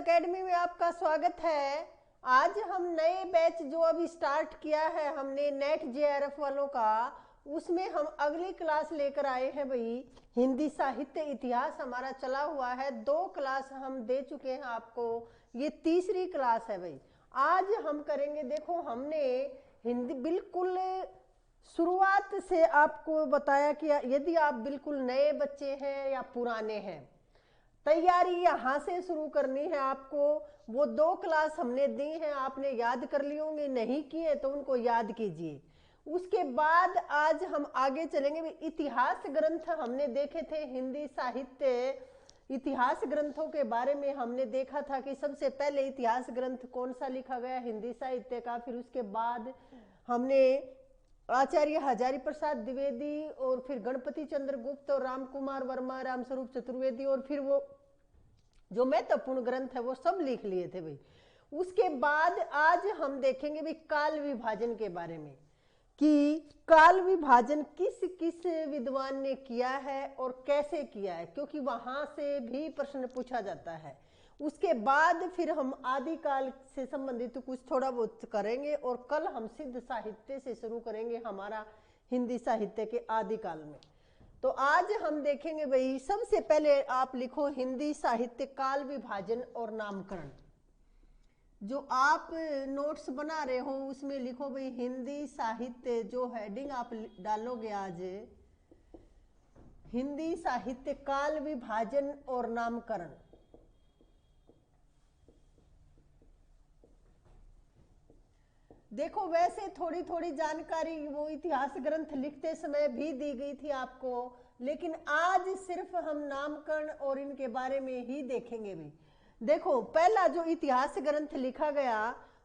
Academy में आपका स्वागत है। आज हम नए बैच जो अभी स्टार्ट किया है हमने नेट जेआरएफ वालों का, उसमें हम अगली क्लास लेकर आए हैं भाई। हिंदी साहित्य इतिहास हमारा चला हुआ है, 2 क्लास हम दे चुके हैं आपको, ये तीसरी क्लास है भाई। आज हम करेंगे, देखो हमने हिंदी बिल्कुल शुरुआत से आपको बताया कि यदि आप बिल्कुल नए बच्चे हैं या पुराने हैं, तैयारी यहाँ से शुरू करनी है आपको। वो 2 क्लास हमने दी हैं, आपने याद कर ली होंगी, नहीं किए तो उनको याद कीजिए। उसके बाद आज हम आगे चलेंगे। इतिहास ग्रंथ हमने देखे थे, हिंदी साहित्य इतिहास ग्रंथों के बारे में हमने देखा था कि सबसे पहले इतिहास ग्रंथ कौन सा लिखा गया हिंदी साहित्य का। फिर उसके बाद हमने आचार्य हजारी प्रसाद द्विवेदी और फिर गणपति चंद्र गुप्त और राम कुमार वर्मा, रामस्वरूप चतुर्वेदी और फिर वो जो महत्वपूर्ण ग्रंथ है वो सब लिख लिए थे भाई। उसके बाद आज हम देखेंगे भाई काल विभाजन के बारे में कि काल विभाजन किस किस विद्वान ने किया है और कैसे किया है, क्योंकि वहां से भी प्रश्न पूछा जाता है। उसके बाद फिर हम आदिकाल से संबंधित कुछ थोड़ा बहुत करेंगे और कल हम सिद्ध साहित्य से शुरू करेंगे हमारा हिंदी साहित्य के आदिकाल में। तो आज हम देखेंगे भाई, सबसे पहले आप लिखो हिंदी साहित्य काल विभाजन और नामकरण। जो आप नोट्स बना रहे हो उसमें लिखो भाई हिंदी साहित्य, जो हेडिंग आप डालोगे आज, हिंदी साहित्य काल विभाजन और नामकरण। देखो वैसे थोड़ी थोड़ी जानकारी वो इतिहास ग्रंथ लिखते समय भी दी गई थी आपको, लेकिन आज सिर्फ हम नामकरण और इनके बारे में ही देखेंगे भाई। देखो पहला जो इतिहास ग्रंथ लिखा गया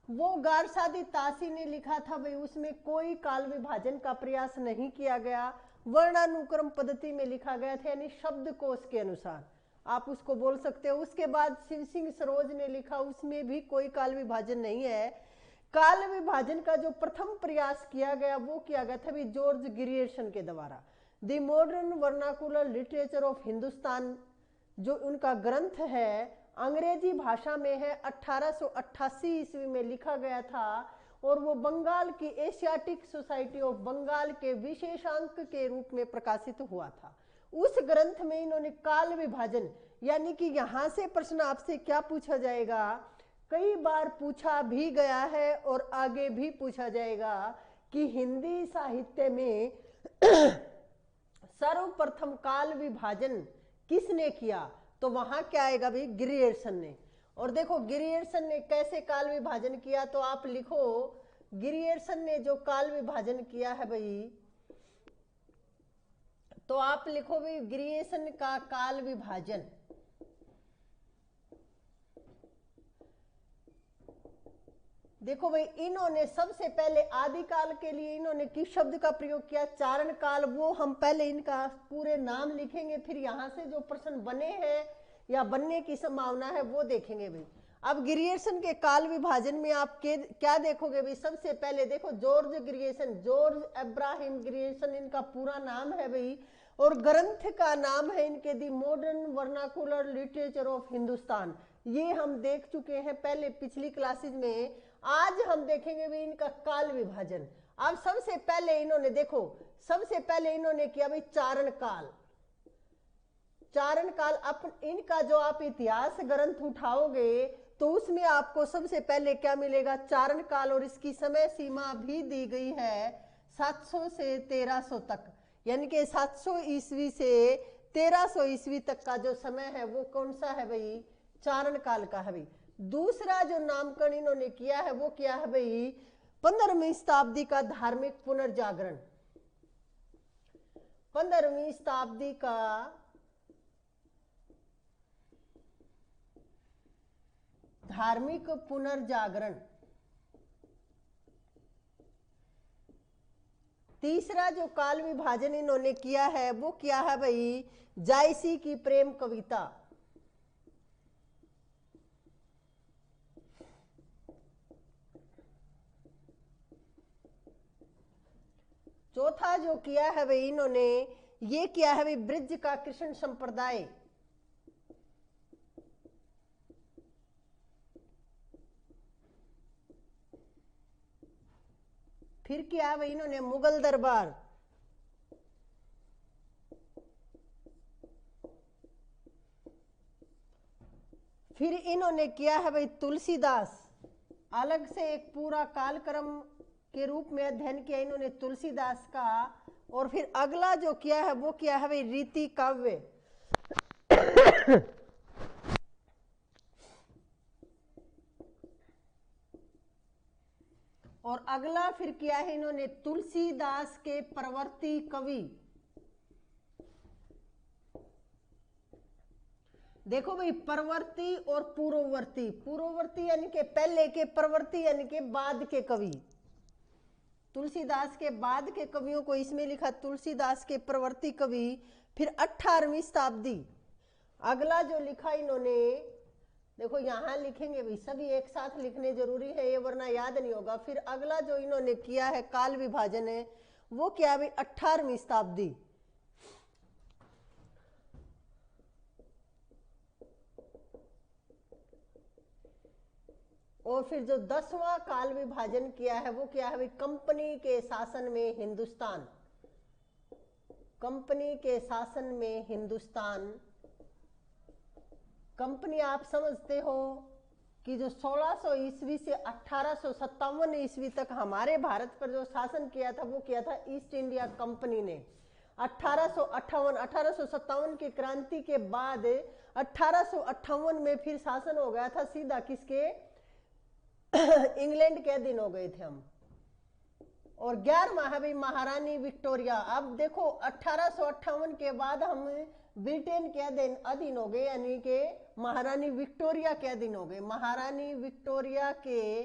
वो गारसादी तासी ने लिखा था भाई। उसमें कोई काल विभाजन का प्रयास नहीं किया गया, वर्णानुक्रम पद्धति में लिखा गया था, यानी शब्दकोश के अनुसार आप उसको बोल सकते हो। उसके बाद शिव सिंह सरोज ने लिखा, उसमें भी कोई काल विभाजन नहीं है। काल विभाजन का जो प्रथम प्रयास किया गया वो किया गया था भी जॉर्ज ग्रियर्सन के द्वारा। The modern vernacular literature of Hindustan जो उनका ग्रंथ है अंग्रेजी भाषा में है, 1888 ईस्वी में लिखा गया था और वो बंगाल की एशियाटिक सोसाइटी ऑफ बंगाल के विशेषांक के रूप में प्रकाशित हुआ था। उस ग्रंथ में इन्होंने काल विभाजन, यानी कि यहां से प्रश्न आपसे क्या पूछा जाएगा, कई बार पूछा भी गया है और आगे भी पूछा जाएगा कि हिंदी साहित्य में सर्वप्रथम काल विभाजन किसने किया, तो वहां क्या आएगा भाई, ग्रियर्सन ने। और देखो ग्रियर्सन ने कैसे काल विभाजन किया, तो आप लिखो ग्रियर्सन ने जो काल विभाजन किया है भाई, तो आप लिखो भाई ग्रियर्सन का काल विभाजन। देखो भाई इन्होंने सबसे पहले आदिकाल के लिए इन्होंने किस शब्द का प्रयोग किया, चारण काल। वो हम पहले इनका पूरे नाम लिखेंगे, फिर यहां से जो प्रश्न बने हैं या बनने की संभावना है वो देखेंगे भाई। अब ग्रियर्सन के काल विभाजन में आप क्या देखोगे भाई, सबसे पहले देखो George Grierson, George Abraham Grierson इनका पूरा नाम है भाई, और ग्रंथ का नाम है इनके दी modern vernacular literature of Hindustan. ये हम देख चुके हैं पहले पिछली क्लासेज में। आज हम देखेंगे भाई इनका काल विभाजन। अब सबसे पहले इन्होंने देखो, सबसे पहले इन्होंने किया भाई चारण काल। चारण काल इनका जो आप इतिहास ग्रंथ उठाओगे तो उसमें आपको सबसे पहले क्या मिलेगा, चारण काल, और इसकी समय सीमा भी दी गई है 700 से 1300 तक, यानी कि 700 ईस्वी से 1300 ईस्वी तक का जो समय है वो कौन सा है भाई, चारण काल का है भाई। दूसरा जो नामकरण इन्होंने किया है वो क्या है भाई, 15वीं शताब्दी का धार्मिक पुनर्जागरण। 15वीं शताब्दी का धार्मिक पुनर्जागरण। तीसरा जो काल विभाजन इन्होंने किया है वो क्या है भाई, जायसी की प्रेम कविता। चौथा जो किया है भाई इन्होंने, ये किया है भाई ब्रिज का कृष्ण संप्रदाय। फिर किया है भाई इन्होंने मुगल दरबार, फिर इन्होंने किया है भाई तुलसीदास, अलग से एक पूरा कालक्रम के रूप में अध्ययन किया इन्होंने तुलसीदास का। और फिर अगला जो किया है वो किया है भाई रीति काव्य, और अगला फिर किया है इन्होंने तुलसीदास के प्रवर्ती कवि। देखो भाई प्रवर्ती और पूर्ववर्ती, पूर्ववर्ती यानी के पहले के, प्रवर्ती यानी के बाद के कवि। तुलसीदास के बाद के कवियों को इसमें लिखा तुलसीदास के प्रवर्ती कवि। फिर 18वीं शताब्दी, अगला जो लिखा इन्होंने, देखो यहां लिखेंगे भाई, सभी एक साथ लिखने जरूरी है ये, वरना याद नहीं होगा। फिर अगला जो इन्होंने किया है काल विभाजन है, वो क्या है भाई 18वीं शताब्दी। और फिर जो 10वां काल विभाजन किया है वो क्या है भाई कंपनी के शासन में हिंदुस्तान, कंपनी के शासन में हिंदुस्तान। कंपनी आप समझते हो कि जो 1600 ईस्वी से 1857 ईस्वी तक हमारे भारत पर जो शासन किया था वो किया था ईस्ट इंडिया कंपनी ने। 1857 की क्रांति के बाद 1858 में फिर शासन हो गया था सीधा किसके, इंग्लैंड के अधीन हो गए थे हम। और 11वां है भाई महारानी विक्टोरिया। अब देखो 1858 के बाद हम ब्रिटेन के अधीन हो गए, यानी कि महारानी विक्टोरिया के अधीन हो गए। महारानी विक्टोरिया के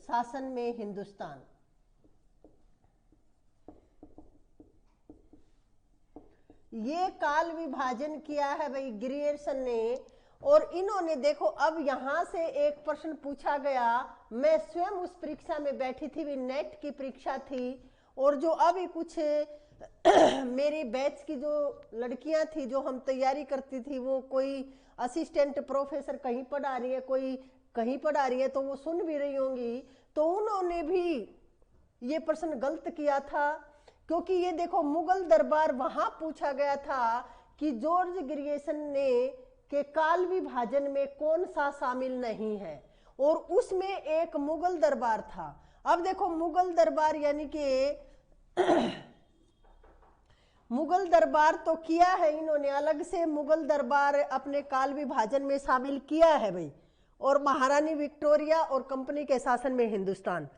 शासन में हिंदुस्तान। ये काल विभाजन किया है भाई ग्रियर्सन ने। और इन्होंने देखो अब यहां से एक प्रश्न पूछा गया, मैं स्वयं उस परीक्षा में बैठी थी, नेट की परीक्षा थी। और जो अभी कुछ मेरी बैच की जो लड़कियां थी जो हम तैयारी करती थी, वो कोई असिस्टेंट प्रोफेसर कहीं पढ़ा रही है, कोई कहीं पढ़ा रही है, तो वो सुन भी रही होंगी। तो उन्होंने भी ये प्रश्न गलत किया था, क्योंकि ये देखो मुगल दरबार वहां पूछा गया था कि जॉर्ज ग्रियर्सन ने के काल विभाजन में कौन सा शामिल नहीं है, और उसमें एक मुगल दरबार था। अब देखो मुगल दरबार यानी कि मुगल दरबार तो किया है इन्होंने, अलग से मुगल दरबार अपने काल विभाजन में शामिल किया है भाई। और महारानी विक्टोरिया और कंपनी के शासन में हिंदुस्तान,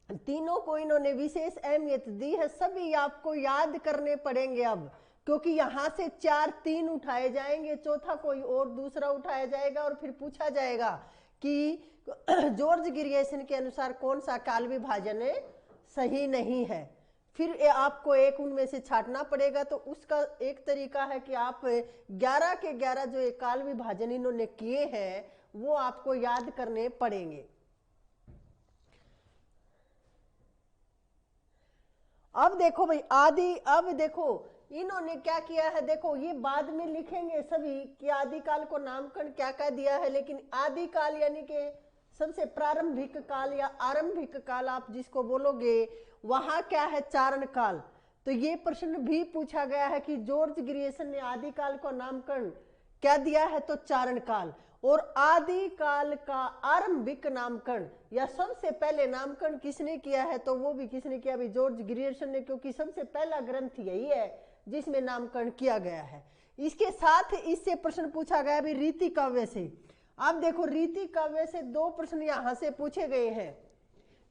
तीनों को इन्होंने विशेष अहमियत दी है। सभी आपको याद करने पड़ेंगे अब, क्योंकि यहां से 4 3 उठाए जाएंगे, चौथा कोई और दूसरा उठाया जाएगा, और फिर पूछा जाएगा कि जॉर्ज ग्रियर्सन के अनुसार कौन सा काल विभाजन है सही नहीं है। फिर आपको एक उनमें से छांटना पड़ेगा। तो उसका एक तरीका है कि आप 11 के 11 जो एक काल विभाजन इन्होंने किए हैं वो आपको याद करने पड़ेंगे। अब देखो भाई आदि, अब देखो इन्होंने क्या किया है, देखो ये बाद में लिखेंगे सभी कि आदिकाल को नामकरण क्या क्या दिया है, लेकिन आदिकाल यानी कि सबसे प्रारंभिक काल या आरंभिक काल आप जिसको बोलोगे, वहां क्या है चारण काल। तो ये प्रश्न भी पूछा गया है कि जॉर्ज ग्रियर्सन ने आदिकाल को नामकरण क्या दिया है, तो चारण काल। और आदिकाल का आरंभिक नामकरण या सबसे पहले नामकरण किसने किया है, तो वो भी किसने किया भी जॉर्ज ग्रियर्सन ने, क्योंकि सबसे पहला ग्रंथ यही है जिसमें नामकरण किया गया है। इसके साथ इससे प्रश्न पूछा गया भी रीति काव्य से। अब देखो रीति काव्य से 2 प्रश्न यहां से पूछे गए हैं।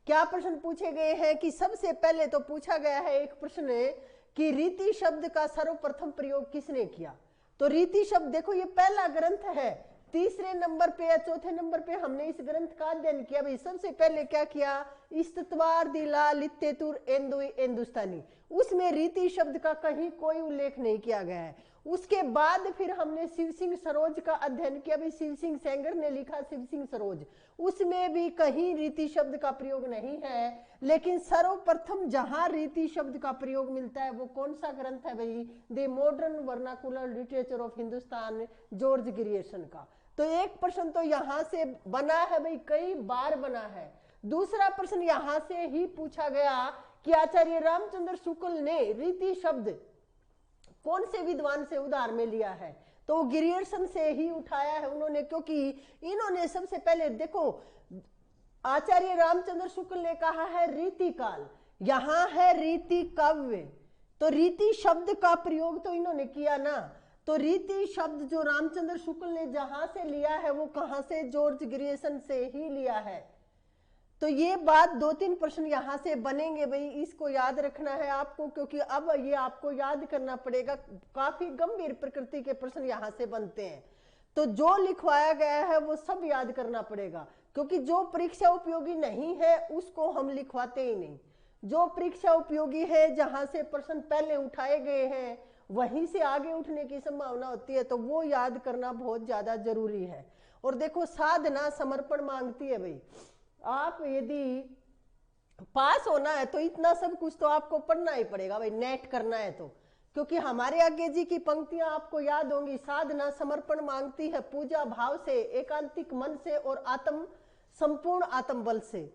क्या प्रश्न पूछे गए हैं कि सबसे पहले तो पूछा गया है एक प्रश्न कि रीति शब्द का सर्वप्रथम प्रयोग किसने किया। तो रीति शब्द देखो ये पहला ग्रंथ है, 3रे नंबर पे या 4थे नंबर पे हमने इस ग्रंथ का अध्ययन किया भाई। सबसे पहले क्या किया, इस्तवार दिला लित्तेतुर हिंदुस्तानी, उसमें रीति शब्द का कहीं कोई उल्लेख नहीं किया गया है। उसके बाद फिर हमने शिव सिंह सरोज का अध्ययन किया भाई, शिव सिंह सेंगर ने लिखा शिव सिंह सरोज, उसमें भी कहीं रीति शब्द का प्रयोग नहीं है। लेकिन सर्वप्रथम जहां रीति शब्द का प्रयोग मिलता है वो कौन सा ग्रंथ है भाई, the modern vernacular literature of Hindustan, George Grierson का। तो एक प्रश्न तो यहां से बना है भाई, कई बार बना है। दूसरा प्रश्न यहां से ही पूछा गया कि आचार्य रामचंद्र शुक्ल ने रीति शब्द कौन से विद्वान से उधार में लिया है, तो वो गिरियर्सन से ही उठाया है उन्होंने, क्योंकि इन्होंने सबसे पहले देखो आचार्य रामचंद्र शुक्ल ने कहा है रीति काल, यहां है रीति काव्य, तो रीति शब्द का प्रयोग तो इन्होंने किया ना। तो रीति शब्द जो रामचंद्र शुक्ल ने जहां से लिया है वो कहां से, जॉर्ज ग्रियर्सन से ही लिया है। तो ये बात 2-3 प्रश्न यहां से बनेंगे भाई, इसको याद रखना है आपको, क्योंकि अब ये आपको याद करना पड़ेगा, काफी गंभीर प्रकृति के प्रश्न यहां से बनते हैं। तो जो लिखवाया गया है वो सब याद करना पड़ेगा, क्योंकि जो परीक्षा उपयोगी नहीं है उसको हम लिखवाते ही नहीं। जो परीक्षा उपयोगी है, जहां से प्रश्न पहले उठाए गए हैं वहीं से आगे उठने की संभावना होती है, तो वो याद करना बहुत ज्यादा जरूरी है। और देखो साधना समर्पण मांगती है भाई, आप यदि पास होना है तो इतना सब कुछ तो आपको पढ़ना ही पड़ेगा भाई, नेट करना है तो, क्योंकि हमारे आगे जी की पंक्तियां आपको याद होंगी। साधना समर्पण मांगती है पूजा भाव से, एकांतिक मन से और आत्म संपूर्ण आत्म बल से।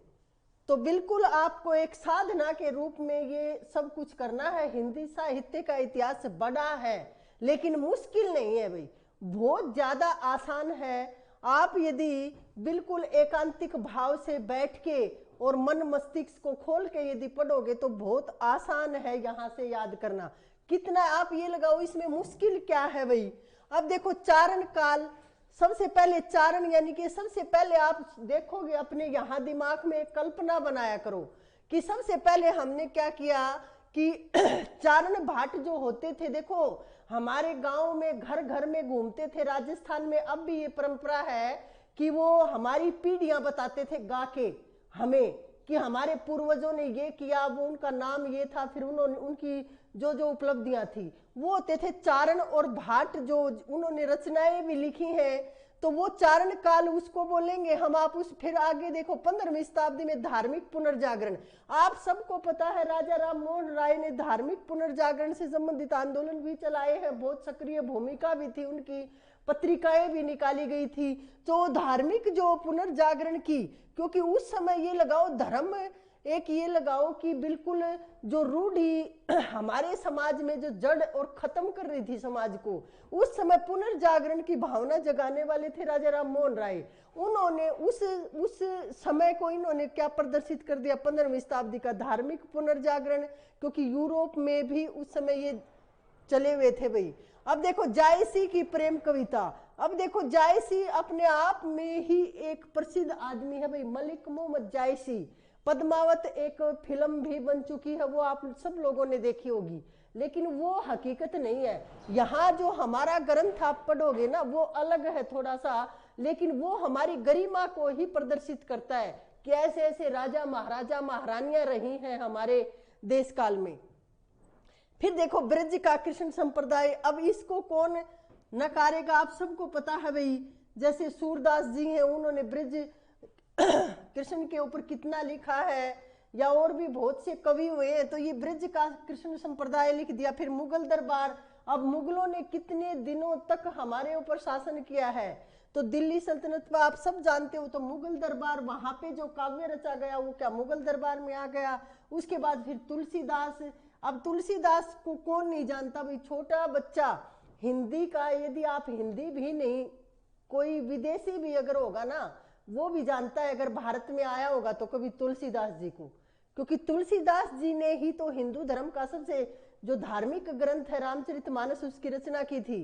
तो बिल्कुल आपको एक साधना के रूप में ये सब कुछ करना है। हिंदी साहित्य का इतिहास बड़ा है लेकिन मुश्किल नहीं है भाई, बहुत ज्यादा आसान है। आप यदि बिल्कुल एकांतिक भाव से बैठ के और मन मस्तिष्क को खोल के यदि पढ़ोगे तो बहुत आसान है यहाँ से याद करना। कितना आप ये लगाओ इसमें मुश्किल क्या है भाई। अब देखो चारण काल, सबसे पहले चारण यानी कि सबसे पहले आप देखोगे अपने यहाँ दिमाग में कल्पना बनाया करो कि सबसे पहले हमने क्या किया कि चारण भाट जो होते थे, देखो हमारे गांव में घर घर में घूमते थे। राजस्थान में अब भी ये परंपरा है कि वो हमारी पीढ़ियां बताते थे गा के हमें कि हमारे पूर्वजों ने ये किया, वो उनका नाम ये था, फिर उन्होंने उनकी जो जो उपलब्धियां थी वो होते थे चारण। और भाट जो उन्होंने रचनाएं भी लिखी हैं तो वो चारण काल उसको बोलेंगे हम। आप उस फिर आगे देखो 15वीं शताब्दी में धार्मिक पुनर्जागरण, आप सबको पता है राजा राम मोहन राय ने धार्मिक पुनर्जागरण से संबंधित आंदोलन भी चलाए हैं, बहुत सक्रिय भूमिका भी थी उनकी, पत्रिकाएं भी निकाली गई थी। तो धार्मिक जो पुनर्जागरण की, क्योंकि उस समय ये लगाओ धर्म, एक ये लगाओ कि बिल्कुल जो रूढ़ी हमारे समाज में जो जड़ और खत्म कर रही थी समाज को, उस समय पुनर्जागरण की भावना जगाने वाले थे राजा राम मोहन राय। उन्होंने उस समय को इन्होंने क्या प्रदर्शित कर दिया, 15वीं शताब्दी का धार्मिक पुनर्जागरण, क्योंकि यूरोप में भी उस समय ये चले हुए थे भाई। अब देखो जायसी की प्रेम कविता, अब देखो जायसी अपने आप में ही एक प्रसिद्ध आदमी है भाई, मलिक मोहम्मद जायसी। पद्मावत एक फिल्म भी बन चुकी है, वो आप सब लोगों ने देखी होगी, लेकिन वो हकीकत नहीं है। यहाँ जो हमारा ग्रंथ आप पढ़ोगे ना वो अलग है थोड़ा सा, लेकिन वो हमारी गरिमा को ही प्रदर्शित करता है कि ऐसे ऐसे राजा महाराजा महारानियां रही हैं हमारे देश काल में। फिर देखो ब्रज का कृष्ण संप्रदाय, अब इसको कौन नकारेगा, आप सबको पता है भाई। जैसे सूरदास जी हैं, उन्होंने ब्रज कृष्ण के ऊपर कितना लिखा है, या और भी बहुत से कवि हुए हैं, तो ये ब्रज का कृष्ण संप्रदाय लिख दिया। फिर मुगल दरबार, अब मुगलों ने कितने दिनों तक हमारे ऊपर शासन किया है, तो दिल्ली सल्तनत पर आप सब जानते हो, तो मुगल दरबार, वहां पे जो काव्य रचा गया वो क्या मुगल दरबार में आ गया। उसके बाद फिर तुलसीदास, अब तुलसीदास को कौन नहीं जानता भाई, छोटा बच्चा हिंदी का, यदि आप हिंदी भी नहीं, कोई विदेशी भी अगर होगा ना वो भी जानता है, अगर भारत में आया होगा तो कभी तुलसीदास जी को, क्योंकि तुलसीदास जी ने ही तो हिंदू धर्म का सबसे जो धार्मिक ग्रंथ है रामचरितमानस उसकी रचना की थी।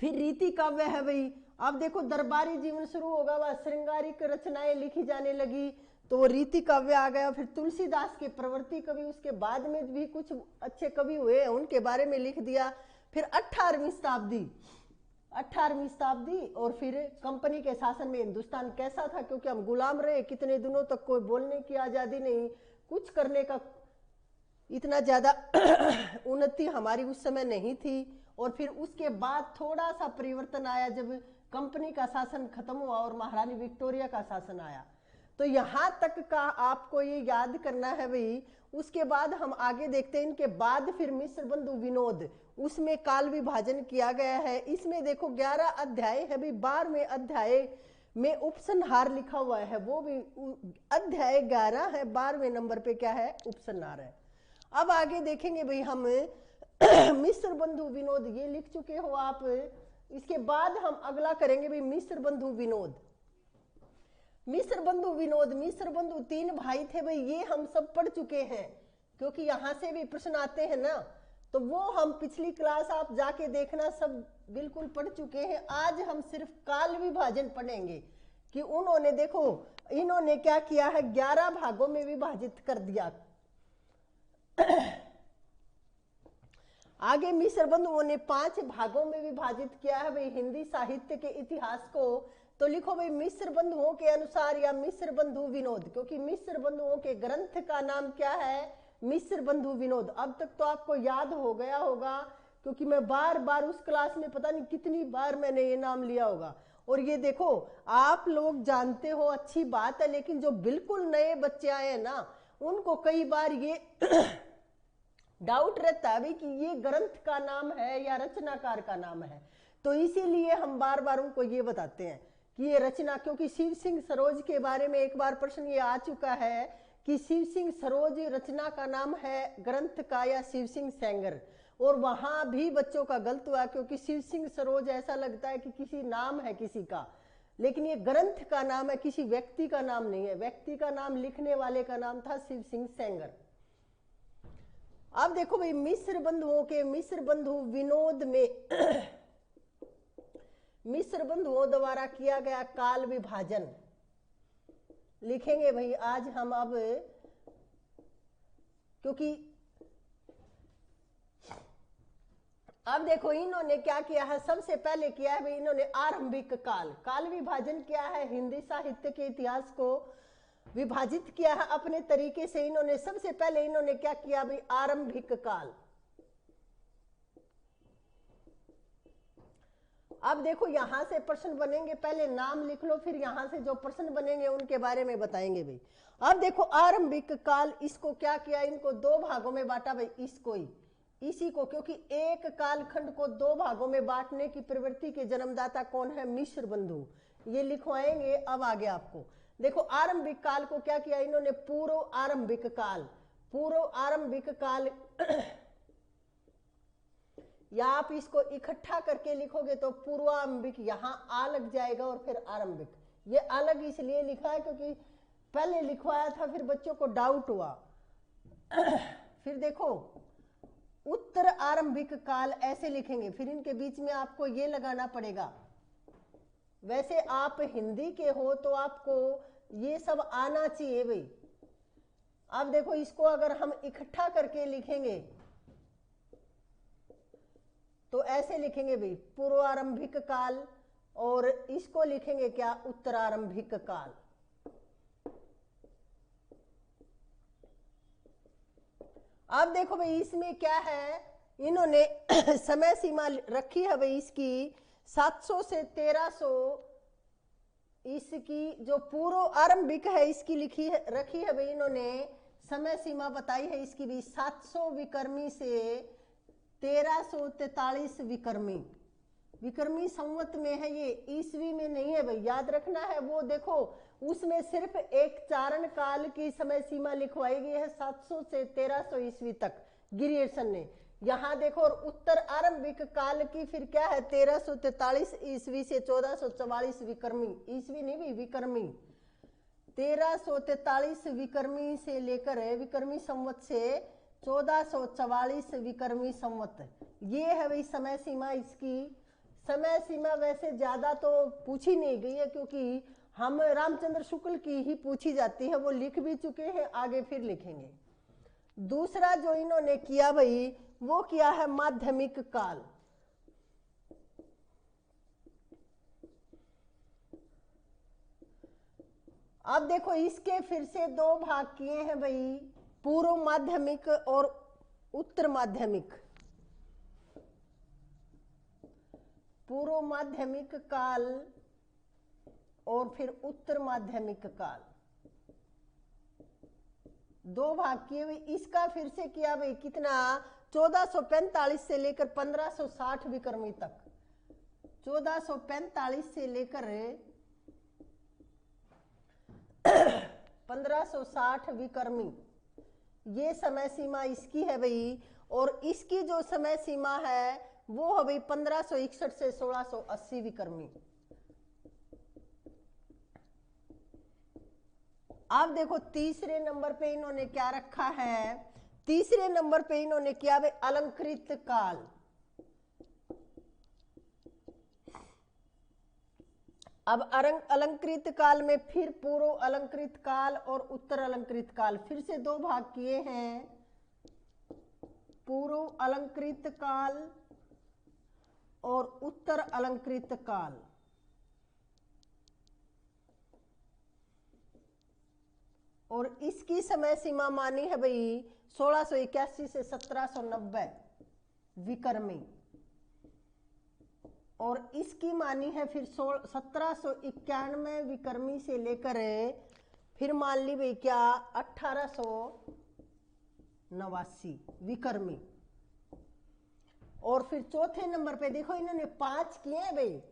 फिर रीति काव्य है भाई, अब देखो दरबारी जीवन शुरू होगा, वह श्रृंगारिक रचनाएं लिखी जाने लगी तो रीति काव्य आ गया। फिर तुलसीदास के प्रवृत्ति कवि, उसके बाद में भी कुछ अच्छे कवि हुए हैं, उनके बारे में लिख दिया। फिर 18वीं शताब्दी और फिर कंपनी के शासन में हिंदुस्तान कैसा था, क्योंकि हम गुलाम रहे कितने दिनों तक, कोई बोलने की आजादी नहीं, कुछ करने का इतना ज्यादा उन्नति हमारी उस समय नहीं थी। और फिर उसके बाद थोड़ा सा परिवर्तन आया जब कंपनी का शासन खत्म हुआ और महारानी विक्टोरिया का शासन आया। तो यहां तक का आपको ये याद करना है भाई। उसके बाद हम आगे देखते हैं, इनके बाद फिर मिश्र बंधु विनोद, उसमें काल विभाजन किया गया है। इसमें देखो 11 अध्याय है भाई, 12वें अध्याय में उपसंहार लिखा हुआ है, वो भी अध्याय 11 है, 12वें नंबर पे क्या है, उपसंहार है। अब आगे देखेंगे भाई हम मिश्र बंधु विनोद, ये लिख चुके हो आप। इसके बाद हम अगला करेंगे भाई मिश्र बंधु विनोद। मिश्र बंधु विनोद, मिश्र बंधु 3 भाई थे भाई, ये हम सब पढ़ चुके हैं, क्योंकि यहां से भी प्रश्न आते हैं ना, तो वो हम पिछली क्लास आप जाके देखना, सब बिल्कुल पढ़ चुके हैं। आज हम सिर्फ काल विभाजन पढ़ेंगे कि उन्होंने देखो इन्होंने क्या किया है, 11 भागों में विभाजित कर दिया। आगे मिश्र बंधुओं ने 5 भागों में विभाजित किया है भाई हिंदी साहित्य के इतिहास को। तो लिखो भाई मिश्र बंधुओं के अनुसार या मिश्र बंधु विनोद, क्योंकि मिश्र बंधुओं के ग्रंथ का नाम क्या है, मिश्र बंधु विनोद। अब तक तो आपको याद हो गया होगा, क्योंकि मैं बार बार उस क्लास में पता नहीं कितनी बार मैंने ये नाम लिया होगा। और ये देखो आप लोग जानते हो, अच्छी बात है, लेकिन जो बिल्कुल नए बच्चे आए हैं ना, उनको कई बार ये डाउट रहता है कि ये ग्रंथ का नाम है या रचनाकार का नाम है। तो इसीलिए हम बार बार उनको ये बताते हैं कि ये रचना, क्योंकि शिव सिंह सरोज के बारे में एक बार प्रश्न ये आ चुका है कि शिव सिंह सरोज रचना का नाम है ग्रंथ का या शिव सिंह सेंगर, और वहां भी बच्चों का गलत हुआ, क्योंकि शिव सिंह सरोज ऐसा लगता है कि किसी नाम है किसी का, लेकिन ये ग्रंथ का नाम है, किसी व्यक्ति का नाम नहीं है। व्यक्ति का नाम लिखने वाले का नाम था शिव सिंह सेंगर। अब देखो भाई मिश्र बंधुओं के, मिश्र बंधु विनोद में मिश्र बंधुओं द्वारा किया गया काल विभाजन लिखेंगे भाई आज हम। क्योंकि अब देखो इन्होंने क्या किया है, सबसे पहले किया है भाई इन्होंने आरंभिक काल, काल विभाजन किया है, हिंदी साहित्य के इतिहास को विभाजित किया है अपने तरीके से। इन्होंने सबसे पहले इन्होंने क्या किया भाई, आरंभिक काल। अब देखो यहां से प्रश्न बनेंगे, पहले नाम लिख लो, फिर यहां से जो प्रश्न बनेंगे उनके बारे में बताएंगे भाई। अब देखो आरंभिक काल, इसको क्या किया, इनको 2 भागों में बांटा भाई, इसको ही इसी को, क्योंकि एक कालखंड को 2 भागों में बांटने की प्रवृत्ति के जन्मदाता कौन है, मिश्र बंधु। ये लिखवाएंगे अब आगे आपको। देखो आरंभिक काल को क्या किया इन्होंने, पूर्व आरंभिक काल, पूर्व आरंभिक काल या आप इसको इकट्ठा करके लिखोगे तो पूर्वारंभिक, यहां आ लग जाएगा और फिर आरंभिक। ये अलग इसलिए लिखा है क्योंकि पहले लिखवाया था, फिर बच्चों को डाउट हुआ। फिर देखो उत्तर आरंभिक काल ऐसे लिखेंगे, फिर इनके बीच में आपको ये लगाना पड़ेगा। वैसे आप हिंदी के हो तो आपको ये सब आना चाहिए भाई। अब देखो इसको अगर हम इकट्ठा करके लिखेंगे तो ऐसे लिखेंगे भाई पूर्वारंभिक काल, और इसको लिखेंगे क्या, उत्तरारंभिक काल। अब देखो भाई इसमें क्या है, इन्होंने समय सीमा रखी है भाई इसकी 700 से 1300, इसकी जो पूर्व आरंभिक है इसकी लिखी है, रखी है भाई इन्होंने समय सीमा बताई है इसकी भी 700 विक्रमी से 1343 विक्रमी। विक्रमी संवत में है ये, ईस्वी में नहीं है भाई, याद रखना है। वो देखो उसमें सिर्फ एक चारण काल की समय सीमा लिखवाई गई है 700 से 1300 ईस्वी तक गिरियर्सन ने। यहाँ देखो और उत्तर आरंभिक काल की फिर क्या है 1343 ईस्वी से 1444 विक्रमी, ईस्वी नहीं भी विक्रमी, 1343 विक्रमी से लेकर विक्रमी संवत से 1444 विक्रमी संवत, ये है भाई समय सीमा इसकी। समय सीमा वैसे ज्यादा तो पूछी नहीं गई है, क्योंकि हम रामचंद्र शुक्ल की ही पूछी जाती है, वो लिख भी चुके हैं, आगे फिर लिखेंगे। दूसरा जो इन्होंने किया भाई वो किया है माध्यमिक काल। अब देखो इसके फिर से 2 भाग किए हैं भाई, पूर्व माध्यमिक और उत्तर माध्यमिक। पूर्व माध्यमिक काल और फिर उत्तर माध्यमिक काल। 2 भाग किए भाई। इसका फिर से किया भाई कितना, 1445 से लेकर 1560 विक्रमी तक, 1445 से लेकर 1560 विक्रमी, ये समय सीमा इसकी है भाई। और इसकी जो समय सीमा है वो है भाई 1561 से 1680 विक्रमी। अब देखो तीसरे नंबर पे इन्होंने क्या रखा है, तीसरे नंबर पे इन्होंने किया भाई अलंकृत काल। अब अलंकृत काल में फिर पूर्व अलंकृत काल और उत्तर अलंकृत काल, फिर से 2 भाग किए हैं, पूर्व अलंकृत काल और उत्तर अलंकृत काल। और इसकी समय सीमा मानी है भाई 1681 से 1790 विक्रमी। और इसकी मानी है फिर 1791 विक्रमी से लेकर फिर मान ली भाई क्या 1889 विक्रमी। और फिर चौथे नंबर पे देखो इन्होंने 5 किए हैं भाई।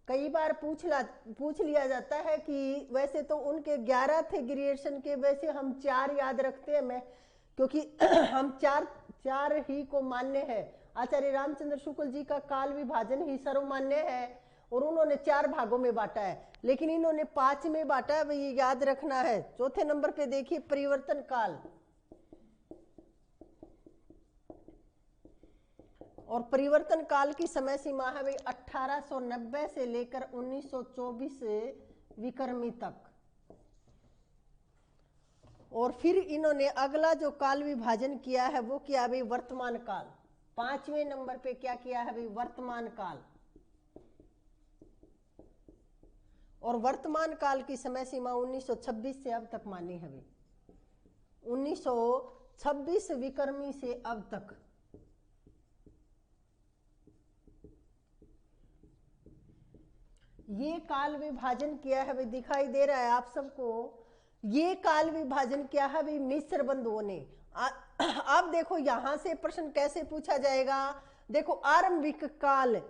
कई बार पूछ लिया जाता है कि वैसे तो उनके 11 थे ग्रेजुएशन के, वैसे हम 4 याद रखते हैं, मैं क्योंकि हम चार ही को मान्य है। आचार्य रामचंद्र शुक्ल जी का काल विभाजन ही सर्वमान्य है और उन्होंने 4 भागों में बांटा है, लेकिन इन्होंने 5 में बांटा है, ये याद रखना है। चौथे नंबर पे देखिए परिवर्तन काल। और परिवर्तन काल की समय सीमा है भाई 1890 से लेकर 1924 विक्रमी तक। और फिर इन्होंने अगला जो काल विभाजन किया है वो किया भाई वर्तमान काल। 5वें नंबर पे क्या किया है भाई वर्तमान काल। और वर्तमान काल की समय सीमा 1926 से अब तक मानी है भाई, 1926 विक्रमी से अब तक। ये काल विभाजन किया है भाई, दिखाई दे रहा है आप सबको। ये काल विभाजन किया है भाई मिस्र बंधुओं ने। अब देखो यहां से प्रश्न कैसे पूछा जाएगा। देखो आरंभिक काल,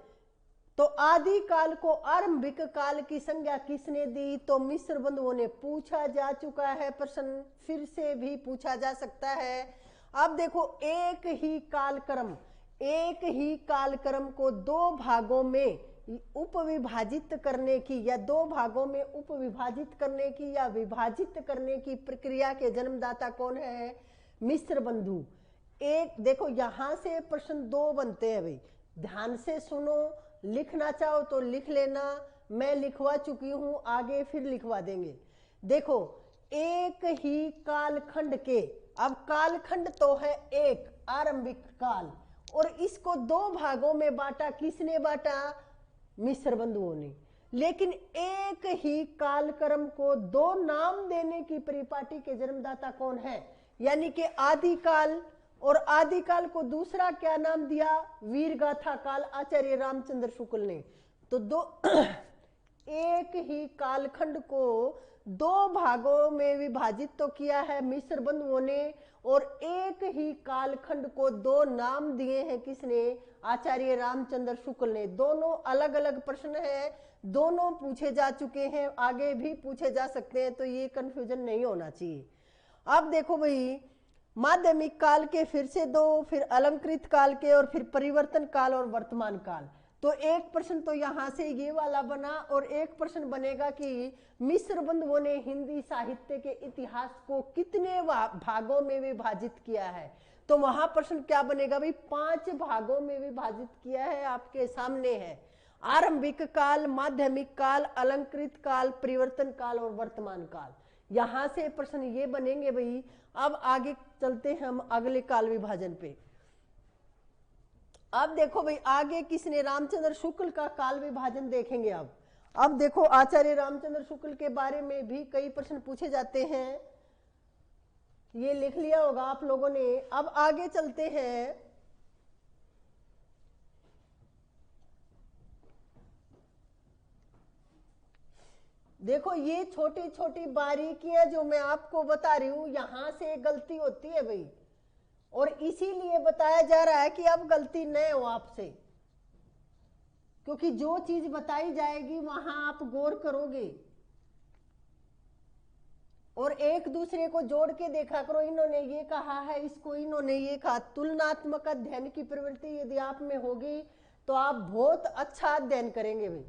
तो आदि काल को आरंभिक काल की संज्ञा किसने दी, तो मिस्र बंधुओं ने। पूछा जा चुका है प्रश्न, फिर से भी पूछा जा सकता है। अब देखो एक ही कालक्रम को 2 भागों में उपविभाजित करने की या 2 भागों में उपविभाजित करने की या विभाजित करने की प्रक्रिया के जन्मदाता कौन है, मिस्र बंधु। एक देखो यहां से प्रश्न 2 बनते हैं भाई, ध्यान से सुनो, लिखना चाहो तो लिख लेना, मैं लिखवा चुकी हूं, आगे फिर लिखवा देंगे। देखो एक ही कालखंड के, अब कालखंड तो है एक आरंभिक काल, और इसको 2 भागों में बांटा, किसने बांटा, मिस्र बंधुओं ने। लेकिन एक ही कालक्रम को 2 नाम देने की परिपाटी के जन्मदाता कौन है, यानी कि आदिकाल। और आदिकाल को दूसरा क्या नाम दिया, वीरगाथा काल, आचार्य रामचंद्र शुक्ल ने। तो एक ही कालखंड को 2 भागों में विभाजित तो किया है मिस्र बंधुओं ने, और एक ही कालखंड को 2 नाम दिए हैं किसने, आचार्य रामचंद्र शुक्ल ने। दोनों अलग अलग प्रश्न हैं, दोनों पूछे जा चुके हैं, आगे भी पूछे जा सकते हैं, तो ये कंफ्यूजन नहीं होना चाहिए। अब देखो भाई माध्यमिक काल के फिर से 2, फिर अलंकृत काल के, और फिर परिवर्तन काल और वर्तमान काल। तो एक प्रश्न तो यहां से ये वाला बना, और एक प्रश्न बनेगा कि मिस्र बंधुओं ने हिंदी साहित्य के इतिहास को कितने भागों में विभाजित किया है। तो वहां प्रश्न क्या बनेगा भाई, 5 भागों में विभाजित किया है, आपके सामने है। आरंभिक काल, माध्यमिक काल, अलंकृत काल, परिवर्तन काल और वर्तमान काल। यहां से प्रश्न ये बनेंगे भाई। अब आगे चलते हैं हम अगले काल विभाजन पे। अब देखो भाई आगे किसने, रामचंद्र शुक्ल का काल विभाजन देखेंगे। अब देखो आचार्य रामचंद्र शुक्ल के बारे में भी कई प्रश्न पूछे जाते हैं, ये लिख लिया होगा आप लोगों ने। अब आगे चलते हैं। देखो ये छोटी छोटी बारीकियां जो मैं आपको बता रही हूं, यहां से गलती होती है भाई, और इसीलिए बताया जा रहा है कि अब गलती न हो आपसे, क्योंकि जो चीज बताई जाएगी वहां आप गौर करोगे और एक दूसरे को जोड़ के देखा करो। इन्होंने ये कहा है, इसको इन्होंने ये कहा। तुलनात्मक अध्ययन की प्रवृत्ति यदि आप में होगी तो आप बहुत अच्छा अध्ययन करेंगे भाई।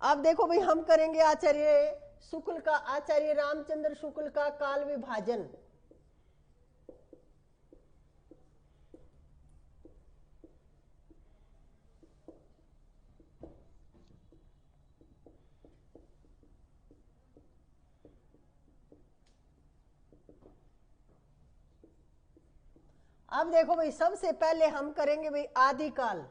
अब देखो भाई, हम करेंगे आचार्य शुक्ल का, आचार्य रामचंद्र शुक्ल का काल विभाजन। अब देखो भाई, सबसे पहले हम करेंगे भाई आदिकाल।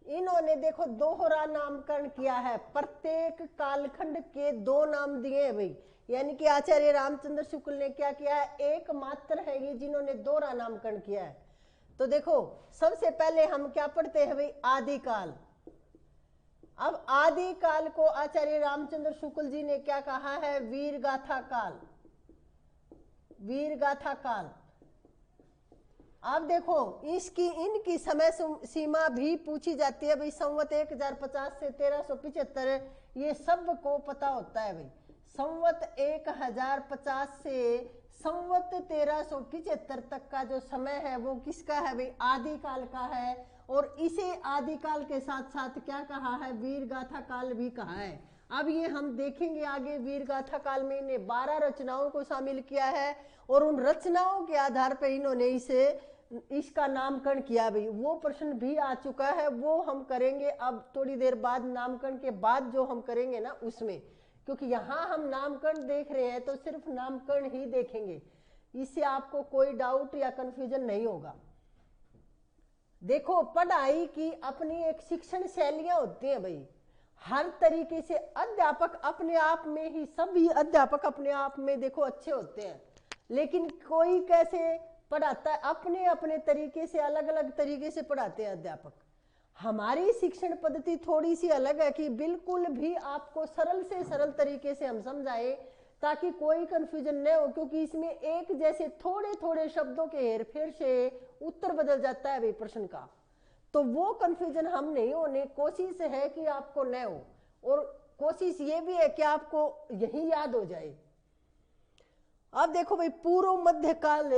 इन्होंने देखो दोहरा नामकरण किया है, प्रत्येक कालखंड के दो नाम दिए हैं भाई, यानी कि आचार्य रामचंद्र शुक्ल ने क्या किया है, एकमात्र है ये जिन्होंने दोहरा नामकरण किया है। तो देखो सबसे पहले हम क्या पढ़ते हैं भाई, आदिकाल। अब आदिकाल को आचार्य रामचंद्र शुक्ल जी ने क्या कहा है, वीर गाथा काल, वीर गाथा काल। अब देखो इसकी इनकी समय सीमा भी पूछी जाती है भाई, संवत 1050 से 1375, ये सबको पता होता है भाई। संवत 1050 से संवत 1375 तक का जो समय है वो किसका है भाई, आदिकाल का है। और इसे आदिकाल के साथ साथ क्या कहा है, वीर गाथा काल भी कहा है। अब ये हम देखेंगे आगे, वीर गाथा काल में इन्हें 12 रचनाओं को शामिल किया है और उन रचनाओं के आधार पर इन्होंने इसे इसका नामकरण किया भाई। वो प्रश्न भी आ चुका है, वो हम करेंगे अब थोड़ी देर बाद, नामकरण के बाद जो हम करेंगे ना उसमें, क्योंकि यहाँ हम नामकरण देख रहे हैं तो सिर्फ नामकरण ही देखेंगे, इससे आपको कोई डाउट या कंफ्यूजन नहीं होगा। देखो पढ़ाई की अपनी एक शिक्षण शैलियां होती हैं भाई, हर तरीके से अध्यापक अपने आप में ही, सभी अध्यापक अपने आप में देखो अच्छे होते हैं, लेकिन कोई कैसे पढ़ाता है, अपने अपने तरीके से, अलग अलग तरीके से पढ़ाते हैं अध्यापक। हमारी शिक्षण पद्धति थोड़ी सी अलग है कि बिल्कुल भी आपको सरल से सरल तरीके से हम समझाएं ताकि कोई कंफ्यूजन न हो, क्योंकि इसमें एक जैसे थोड़े थोड़े शब्दों के हेरफेर से उत्तर बदल जाता है भाई प्रश्न का, तो वो कंफ्यूजन हम नहीं होने, कोशिश है कि आपको न हो, और कोशिश ये भी है कि आपको यही याद हो जाए। अब देखो भाई पूर्व मध्यकाल,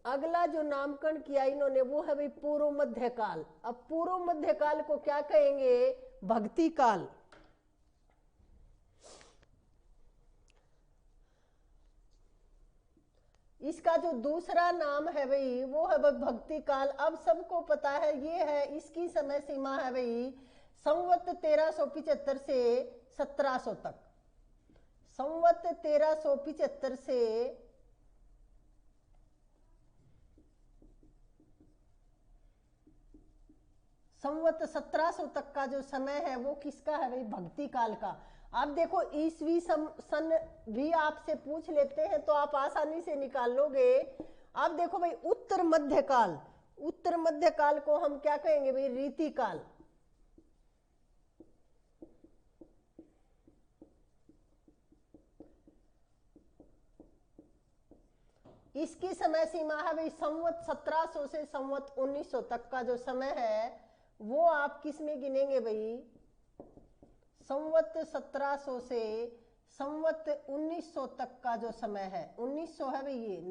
अगला जो नामकरण किया इन्होंने वो है भाई पूर्व मध्यकाल। अब पूर्व मध्यकाल को क्या कहेंगे, भक्ति काल। इसका जो दूसरा नाम है भाई वो है भक्ति काल। अब सबको पता है ये है, इसकी समय सीमा है भाई संवत 1375 से 1700 तक, संवत 1375 से संवत 1700 तक का जो समय है वो किसका है भाई, भक्ति काल का। अब देखो ईसवी सन भी आपसे पूछ लेते हैं तो आप आसानी से निकाल लोगे। अब देखो भाई उत्तर मध्यकाल, उत्तर मध्यकाल को हम क्या कहेंगे भाई, रीति काल। इसकी समय सीमा है भाई संवत 1700 से संवत 1900 तक का जो समय है वो आप किस में गिनेंगे भाई, संवत 1700 से संवत 1900 तक का जो समय है, 1900 है भाई, ये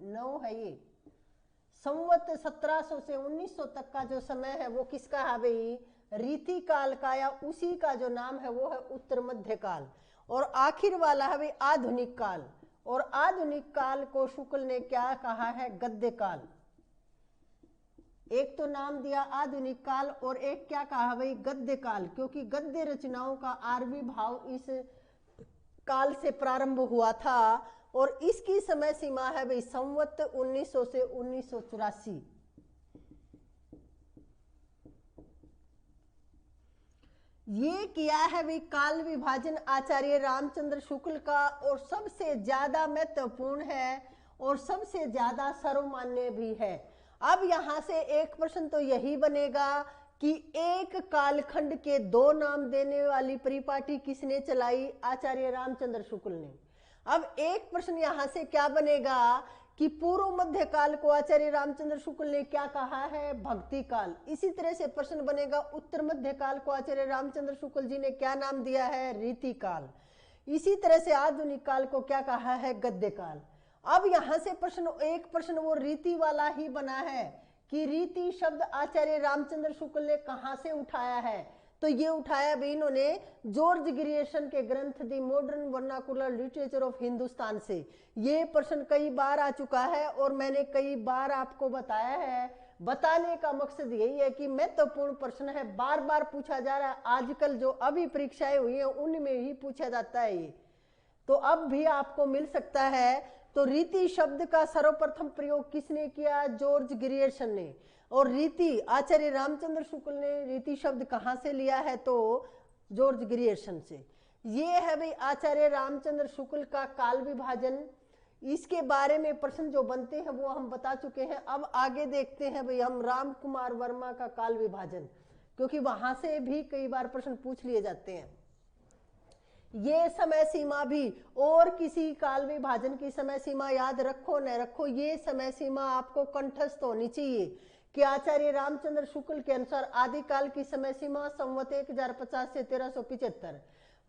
9 है ये, संवत 1700 से 1900 तक का जो समय है वो किसका है भाई, रीति काल का, या उसी का जो नाम है वो है उत्तर मध्य काल। और आखिर वाला है भाई आधुनिक काल, और आधुनिक काल को शुक्ल ने क्या कहा है, गद्य काल। एक तो नाम दिया आधुनिक काल और एक क्या कहा भाई, गद्य काल, क्योंकि गद्य रचनाओं का आविर्भाव इस काल से प्रारंभ हुआ था। और इसकी समय सीमा है भाई संवत 1900 से 1984। ये किया है भाई काल विभाजन आचार्य रामचंद्र शुक्ल का, और सबसे ज्यादा महत्वपूर्ण है और सबसे ज्यादा सर्वमान्य भी है। अब यहां से एक प्रश्न तो यही बनेगा कि एक कालखंड के दो नाम देने वाली परिपाटी किसने चलाई? आचार्य रामचंद्र शुक्ल ने। अब एक प्रश्न यहां से क्या बनेगा कि पूर्व मध्य काल को आचार्य रामचंद्र शुक्ल ने क्या कहा है? भक्ति काल। इसी तरह से प्रश्न बनेगा उत्तर मध्य काल को आचार्य रामचंद्र शुक्ल जी ने क्या नाम दिया है? रीति काल। इसी तरह से आधुनिक काल को क्या कहा है? गद्य काल। अब यहां से एक प्रश्न वो रीति वाला ही बना है कि रीति शब्द आचार्य रामचंद्र शुक्ल ने कहां से उठाया है? तो ये उठाया भी इन्होंने जॉर्ज ग्रियर्सन के ग्रंथ दी modern vernacular literature of Hindustan से। ये प्रश्न कई बार आ चुका है और मैंने कई बार आपको बताया है। बताने का मकसद यही है कि महत्वपूर्ण प्रश्न है, बार बार पूछा जा रहा है। आजकल जो अभी परीक्षाएं हुई हैं उनमें ही पूछा जाता है ये, तो अब भी आपको मिल सकता है। तो रीति शब्द का सर्वप्रथम प्रयोग किसने किया? जॉर्ज ग्रियर्सन ने। और रीति आचार्य रामचंद्र शुक्ल ने रीति शब्द कहां से लिया है? तो जॉर्ज ग्रियर्सन से। ये है भाई आचार्य रामचंद्र शुक्ल का काल विभाजन। इसके बारे में प्रश्न जो बनते हैं वो हम बता चुके हैं। अब आगे देखते हैं भाई हम राम कुमार वर्मा का काल विभाजन, क्योंकि वहां से भी कई बार प्रश्न पूछ लिए जाते हैं। ये समय सीमा भी, और किसी काल विभाजन की समय सीमा याद रखो न रखो, ये समय सीमा आपको कंठस्थ होनी चाहिए कि आचार्य रामचंद्र शुक्ल के अनुसार आदिकाल की समय सीमा संवत 1050 से 1375,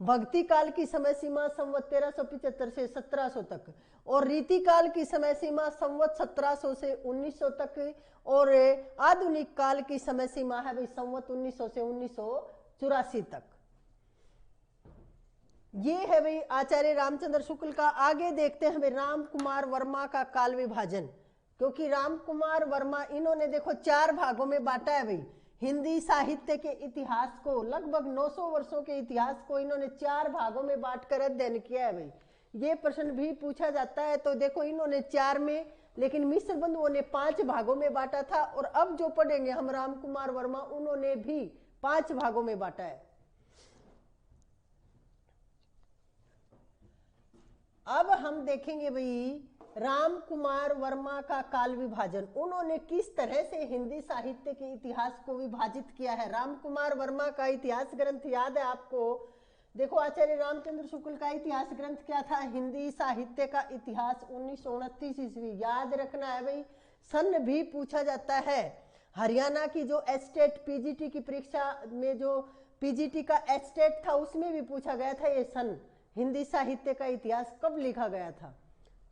भक्ति काल की समय सीमा संवत 1375 से 1700 तक, और रीति काल की समय सीमा संवत 1700 से 1900 तक, और आधुनिक काल की समय सीमा है भाई संवत 1900 से 1984 तक। ये है भाई आचार्य रामचंद्र शुक्ल का। आगे देखते हैं भाई राम कुमार वर्मा का काल विभाजन, क्योंकि राम कुमार वर्मा इन्होंने देखो 4 भागों में बांटा है भाई। हिंदी साहित्य के इतिहास को, लगभग 900 वर्षों के इतिहास को इन्होंने 4 भागों में बांटकर अध्ययन किया है भाई। ये प्रश्न भी पूछा जाता है। तो देखो इन्होंने 4 में, लेकिन मिश्र बंधुओं ने 5 भागों में बांटा था। और अब जो पढ़ेंगे हम राम कुमार वर्मा, उन्होंने भी 5 भागों में बांटा है। अब हम देखेंगे भाई राम कुमार वर्मा का काल विभाजन। उन्होंने किस तरह से हिंदी साहित्य के इतिहास को विभाजित किया है। राम कुमार वर्मा का इतिहास ग्रंथ याद है आपको? देखो आचार्य रामचंद्र शुक्ल का इतिहास ग्रंथ क्या था? हिंदी साहित्य का इतिहास 1929 ईस्वी। याद रखना है भाई, सन भी पूछा जाता है। हरियाणा की जो एस्टेट पीजीटी की परीक्षा में जो पीजीटी का एस्टेट था उसमें भी पूछा गया था ये सन, हिंदी साहित्य का इतिहास कब लिखा गया था।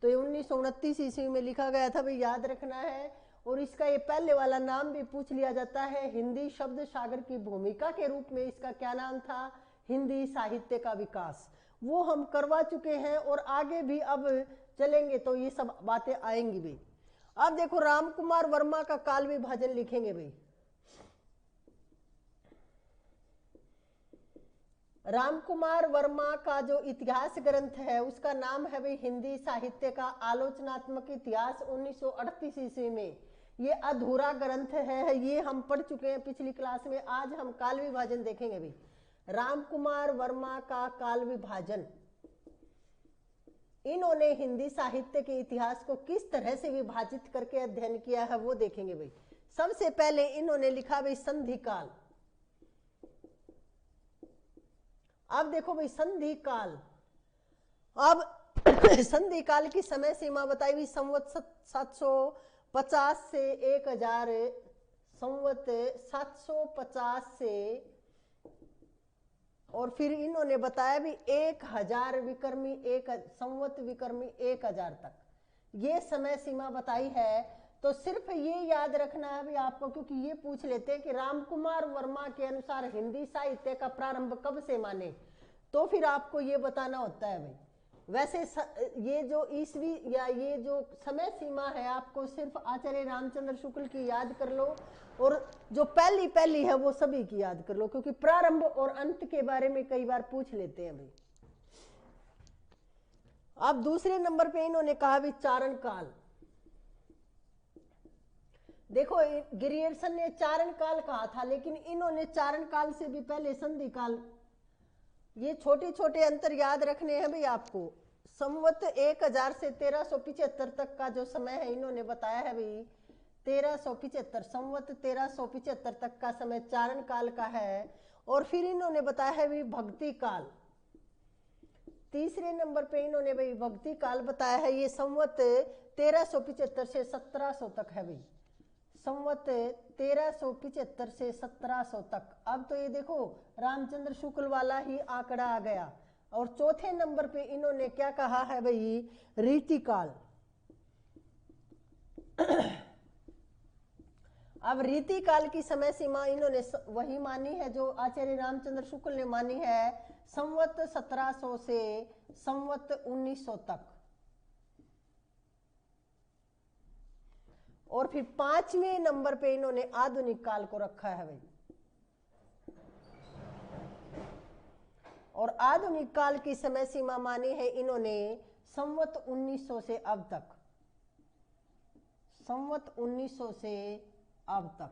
तो ये 1929 ईस्वी में लिखा गया था भाई, याद रखना है। और इसका ये पहले वाला नाम भी पूछ लिया जाता है, हिंदी शब्द सागर की भूमिका के रूप में इसका क्या नाम था? हिंदी साहित्य का विकास। वो हम करवा चुके हैं और आगे भी अब चलेंगे तो ये सब बातें आएंगी भाई। अब देखो राम कुमार वर्मा का काल विभाजन लिखेंगे भाई। राम कुमार वर्मा का जो इतिहास ग्रंथ है उसका नाम है भाई हिंदी साहित्य का आलोचनात्मक इतिहास 1938 ईस्वी में। ये अधूरा ग्रंथ है, ये हम पढ़ चुके हैं पिछली क्लास में। आज हम काल विभाजन देखेंगे भाई। राम कुमार वर्मा का काल विभाजन, इन्होंने हिंदी साहित्य के इतिहास को किस तरह से विभाजित करके अध्ययन किया है वो देखेंगे भाई। सबसे पहले इन्होंने लिखा भाई संधि काल। अब देखो भाई संधि काल, अब संधि काल की समय सीमा बताई हुई संवत 750 से 1000, संवत 750 से, और फिर इन्होंने बताया भी 1000 विक्रमी, संवत विक्रमी 1000 तक ये समय सीमा बताई है। तो सिर्फ ये याद रखना है भी आपको, क्योंकि ये पूछ लेते हैं कि राम कुमार वर्मा के अनुसार हिंदी साहित्य का प्रारंभ कब से माने, तो फिर आपको ये बताना होता है भाई। वैसे ये जो ईस्वी या ये जो समय सीमा है आपको सिर्फ आचार्य रामचंद्र शुक्ल की याद कर लो, और जो पहली है वो सभी की याद कर लो, क्योंकि प्रारंभ और अंत के बारे में कई बार पूछ लेते हैं भाई। अब दूसरे नंबर पे इन्होंने कहा भी चारण काल। देखो ग्रियर्सन ने चारण काल कहा था, लेकिन इन्होंने चारण काल से भी पहले संधि काल, ये छोटे छोटे अंतर याद रखने हैं भाई आपको। संवत 1000 से 1375 तक का जो समय है इन्होंने बताया है भाई 1375, संवत 1375 तक का समय चारण काल का है। और फिर इन्होंने बताया है भी भक्ति काल, तीसरे नंबर पे इन्होंने भाई भक्ति काल बताया है, ये संवत 1375 से 1700 तक है भाई, संवत 1375 से 1700 तक। अब तो ये देखो रामचंद्र शुक्ल वाला ही आंकड़ा आ गया। और चौथे नंबर पे इन्होंने क्या कहा है भाई, रीतिकाल। अब रीतिकाल की समय सीमा इन्होंने वही मानी है जो आचार्य रामचंद्र शुक्ल ने मानी है, संवत 1700 से संवत 1900 तक। और फिर पांचवें नंबर पे इन्होंने आधुनिक काल को रखा है भाई। और आधुनिक काल की समय सीमा मानी है इन्होंने संवत 1900 से अब तक, संवत 1900 से अब तक।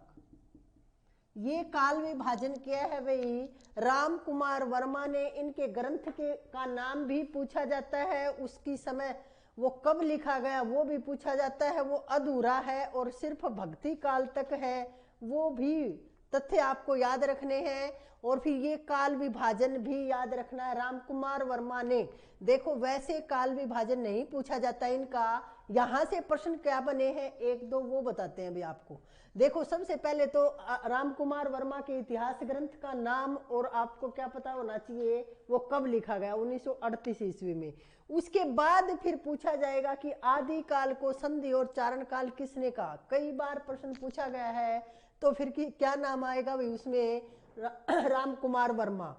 ये काल विभाजन किया है भाई राम कुमार वर्मा ने। इनके ग्रंथ के का नाम भी पूछा जाता है, उसकी समय वो कब लिखा गया वो भी पूछा जाता है, वो अधूरा है और सिर्फ भक्ति काल तक है, वो भी तथ्य आपको याद रखने हैं। और फिर ये काल विभाजन भी याद रखना है, राम कुमार वर्मा ने। देखो वैसे काल विभाजन नहीं पूछा जाता इनका, यहां से प्रश्न क्या बने हैं एक दो वो बताते हैं अभी आपको। देखो सबसे पहले तो राम कुमार वर्मा के इतिहास ग्रंथ का नाम और आपको क्या पता होना चाहिए वो कब लिखा गया, 1938 ईस्वी में। उसके बाद फिर पूछा जाएगा कि आदि काल को संधि और चारण काल किसने कहा, कई बार प्रश्न पूछा गया है, तो फिर क्या नाम आएगा भाई उसमें, राम कुमार वर्मा।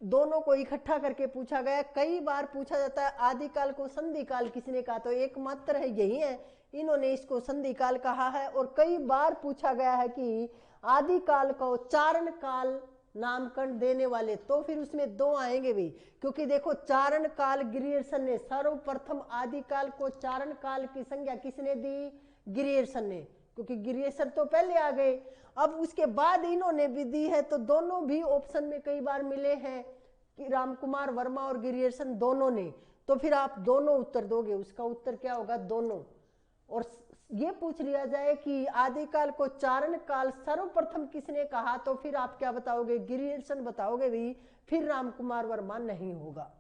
दोनों को इकट्ठा करके पूछा गया, कई बार पूछा जाता है आदि काल को संधि काल किसने कहा, तो एकमात्र है यही है, इन्होंने इसको संधि काल कहा है। और कई बार पूछा गया है कि आदि काल को चारण काल नामकरण देने वाले, तो फिर उसमें दो आएंगे भी, क्योंकि देखो चारण काल ग्रियर्सन ने सर्वप्रथम आदि काल को चारण काल की संज्ञा किसने दी, ग्रियर्सन ने, क्योंकि ग्रियर्सन तो पहले आ गए। अब उसके बाद इन्होंने भी दी है, तो दोनों भी ऑप्शन में कई बार मिले हैं कि राम कुमार वर्मा और ग्रियर्सन दोनों ने, तो फिर आप दोनों उत्तर दोगे, उसका उत्तर क्या होगा, दोनों। और ये पूछ लिया जाए कि आदिकाल को चारण काल सर्वप्रथम किसने कहा, तो फिर आप क्या बताओगे, ग्रियर्सन बताओगे भी, फिर राम कुमार वर्मा नहीं होगा।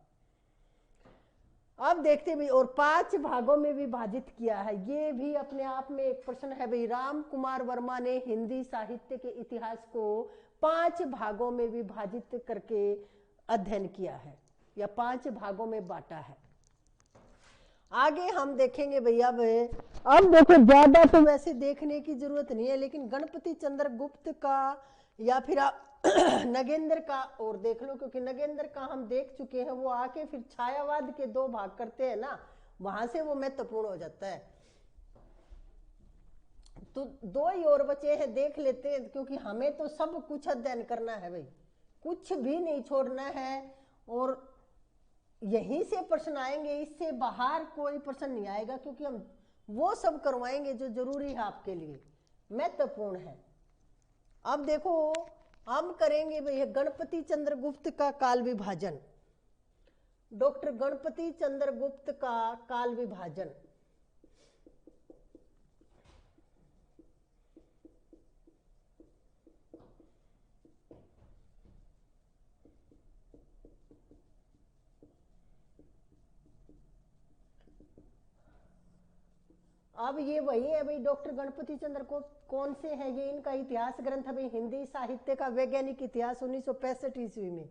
अब देखते भी, और 5 भागों में विभाजित किया है, ये भी अपने आप में एक प्रश्न है भाई। राम कुमार वर्मा ने हिंदी साहित्य के इतिहास को 5 भागों में विभाजित करके अध्ययन किया है या 5 भागों में बांटा है। आगे हम देखेंगे भैया। अब देखो ज्यादा तो वैसे देखने की जरूरत नहीं है, लेकिन गणपति चंद्र गुप्त का या फिर नगेंद्र का और देख लो, क्योंकि नगेंद्र का हम देख चुके हैं, वो आके फिर छायावाद के 2 भाग करते हैं ना, वहां से वो महत्वपूर्ण हो जाता है। तो 2 ही और बचे हैं, देख लेते हैं, क्योंकि हमें तो सब कुछ अध्ययन करना है भाई, कुछ भी नहीं छोड़ना है। और यहीं से प्रश्न आएंगे, इससे बाहर कोई प्रश्न नहीं आएगा, क्योंकि हम वो सब करवाएंगे जो जरूरी है आपके लिए, महत्वपूर्ण है। अब देखो हम करेंगे भैया गणपति चंद्र गुप्त का काल विभाजन, डॉक्टर गणपति चंद्र गुप्त का काल विभाजन। अब ये वही है भाई, डॉक्टर गणपति चंद्र को कौन से हैं, ये इनका इतिहास ग्रंथ है भाई, हिंदी साहित्य का वैज्ञानिक इतिहास 1965 ईस्वी में।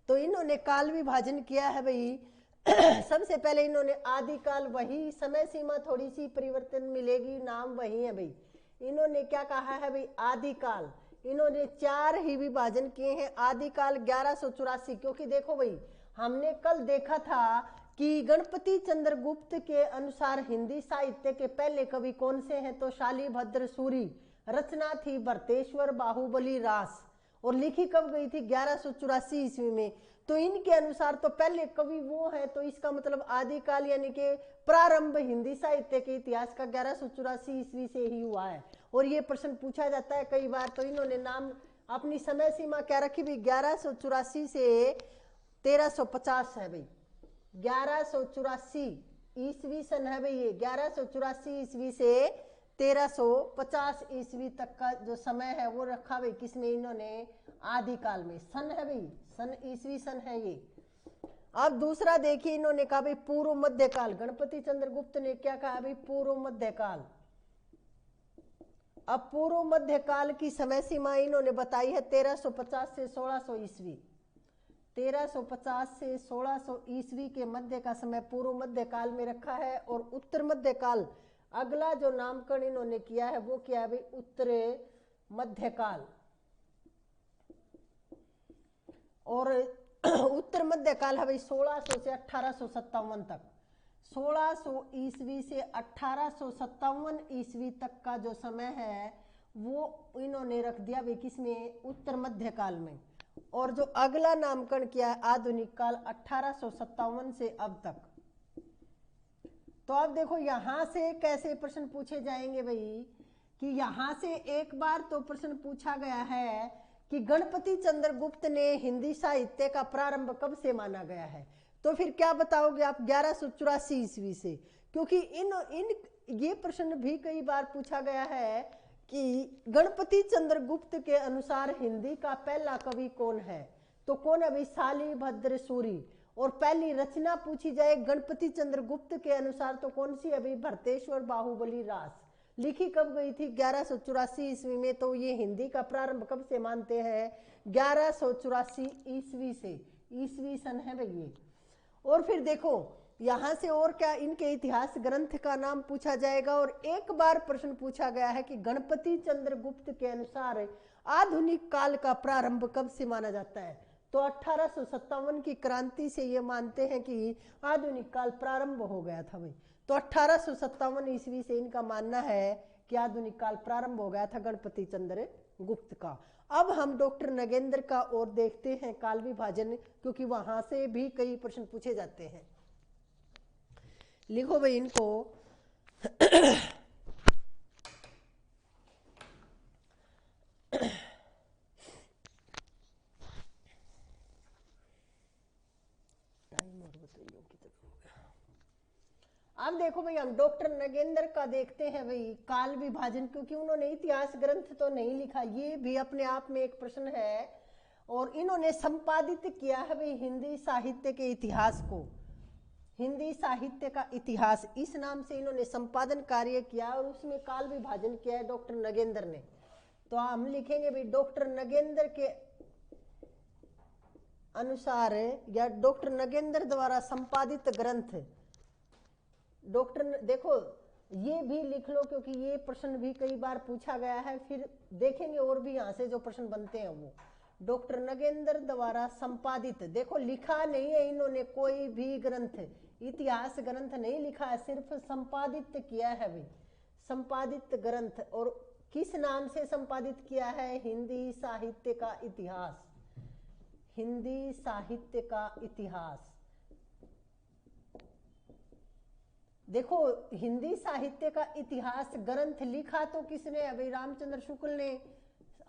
तो इन्होंने काल विभाजन किया है भाई। सबसे पहले इन्होंने आदिकाल, वही समय सीमा थोड़ी सी परिवर्तन मिलेगी, नाम वही है भाई। इन्होंने क्या कहा है भाई, आदिकाल, इन्होंने 4 ही विभाजन किए हैं। आदिकाल 1184, क्योंकि देखो भाई हमने कल देखा था कि गणपति चंद्र गुप्त के अनुसार हिंदी साहित्य के पहले कवि कौन से हैं, तो शालिभद्र सूरी, रचना थी भरतेश्वर बाहुबली रास, और लिखी कब गई थी, 1184 ईस्वी में। तो इनके अनुसार तो पहले कवि वो है, तो इसका मतलब आदिकाल यानी कि प्रारंभ हिंदी साहित्य के इतिहास का 1184 ईस्वी से ही हुआ है। और ये प्रश्न पूछा जाता है कई बार, तो इन्होंने नाम अपनी समय सीमा क्या रखी भाई, 1184 से 1350 है भाई, 1184 ईस्वी सन है भाई, ये 1184 ईस्वी से 1350 ईस्वी तक का जो समय है वो रखा भाई किसमें, इन्होंने आदिकाल में। सन है भाई, सन ईस्वी सन है ये। अब दूसरा देखिए, इन्होंने कहा भाई पूर्व मध्यकाल। गणपति चंद्र गुप्त ने क्या कहा भाई, पूर्व मध्यकाल। अब पूर्व मध्यकाल की समय सीमा इन्होंने बताई है 1350 से 1600 ईस्वी। 1350 से 1600 ईस्वी के मध्य का समय पूर्व मध्यकाल में रखा है। और उत्तर मध्यकाल, अगला जो नामकरण इन्होंने किया है वो क्या है भाई, उत्तर मध्यकाल। और उत्तर मध्यकाल है भाई 1600 से 1857 तक। 1600 ईस्वी से 1857 ईस्वी तक का जो समय है वो इन्होंने रख दिया भाई किसमें, उत्तर मध्यकाल में। और जो अगला नामकरण किया है आधुनिक काल, 1857 से अब तक। तो अब देखो यहां से कैसे प्रश्न पूछे जाएंगे भाई, कि यहां से एक बार तो प्रश्न पूछा गया है कि गणपति चंद्र गुप्त ने हिंदी साहित्य का प्रारंभ कब से माना गया है। तो फिर क्या बताओगे आप, 1184 ईस्वी से। क्योंकि इन ये प्रश्न भी कई बार पूछा गया है कि गणपति चंद्र गुप्त के अनुसार हिंदी का पहला कवि कौन है। तो कौन है भाई, शालिभद्र सूरी। और पहली रचना पूछी जाए गणपति चंद्र गुप्त के अनुसार तो कौन सी है भाई, भरतेश्वर बाहुबली रास। लिखी कब गई थी, 1184 ईस्वी में। तो ये हिंदी का प्रारंभ कब से मानते हैं, 1184 ईस्वी से। ईस्वी सन है भाई ये। और फिर देखो यहां से और क्या, इनके इतिहास ग्रंथ का नाम पूछा जाएगा। और एक बार प्रश्न पूछा गया है कि गणपति चंद्र गुप्त के अनुसार आधुनिक काल का प्रारंभ कब से माना जाता है। तो 1857 की क्रांति से ये मानते हैं कि आधुनिक काल प्रारंभ हो गया था भाई। तो 1857 ईस्वी से इनका मानना है कि आधुनिक काल प्रारंभ हो गया था गणपति चंद्र गुप्त का। अब हम डॉक्टर नगेंद्र का और देखते हैं काल विभाजन, क्योंकि वहां से भी कई प्रश्न पूछे जाते हैं। लिखो भाई इनको। अब देखो भाई हम डॉक्टर नगेंद्र का देखते हैं भाई काल विभाजन, क्योंकि उन्होंने इतिहास ग्रंथ तो नहीं लिखा, ये भी अपने आप में एक प्रश्न है। और इन्होंने संपादित किया है भाई हिंदी साहित्य के इतिहास को। हिंदी साहित्य का इतिहास इस नाम से इन्होंने संपादन कार्य किया और उसमें काल विभाजन किया है डॉक्टर नगेंद्र ने। तो हम लिखेंगे भाई डॉक्टर नगेंद्र के अनुसार या डॉक्टर नगेंद्र द्वारा संपादित ग्रंथ। डॉक्टर देखो ये भी लिख लो, क्योंकि ये प्रश्न भी कई बार पूछा गया है। फिर देखेंगे और भी यहाँ से जो प्रश्न बनते हैं वो डॉक्टर नगेंद्र द्वारा संपादित। देखो लिखा नहीं है इन्होंने कोई भी ग्रंथ, इतिहास ग्रंथ नहीं लिखा है, सिर्फ संपादित किया है भाई, संपादित ग्रंथ। और किस नाम से संपादित किया है, हिंदी साहित्य का इतिहास। हिंदी साहित्य का इतिहास। देखो हिंदी साहित्य का इतिहास ग्रंथ लिखा तो किसने, अभी रामचंद्र शुक्ल ने।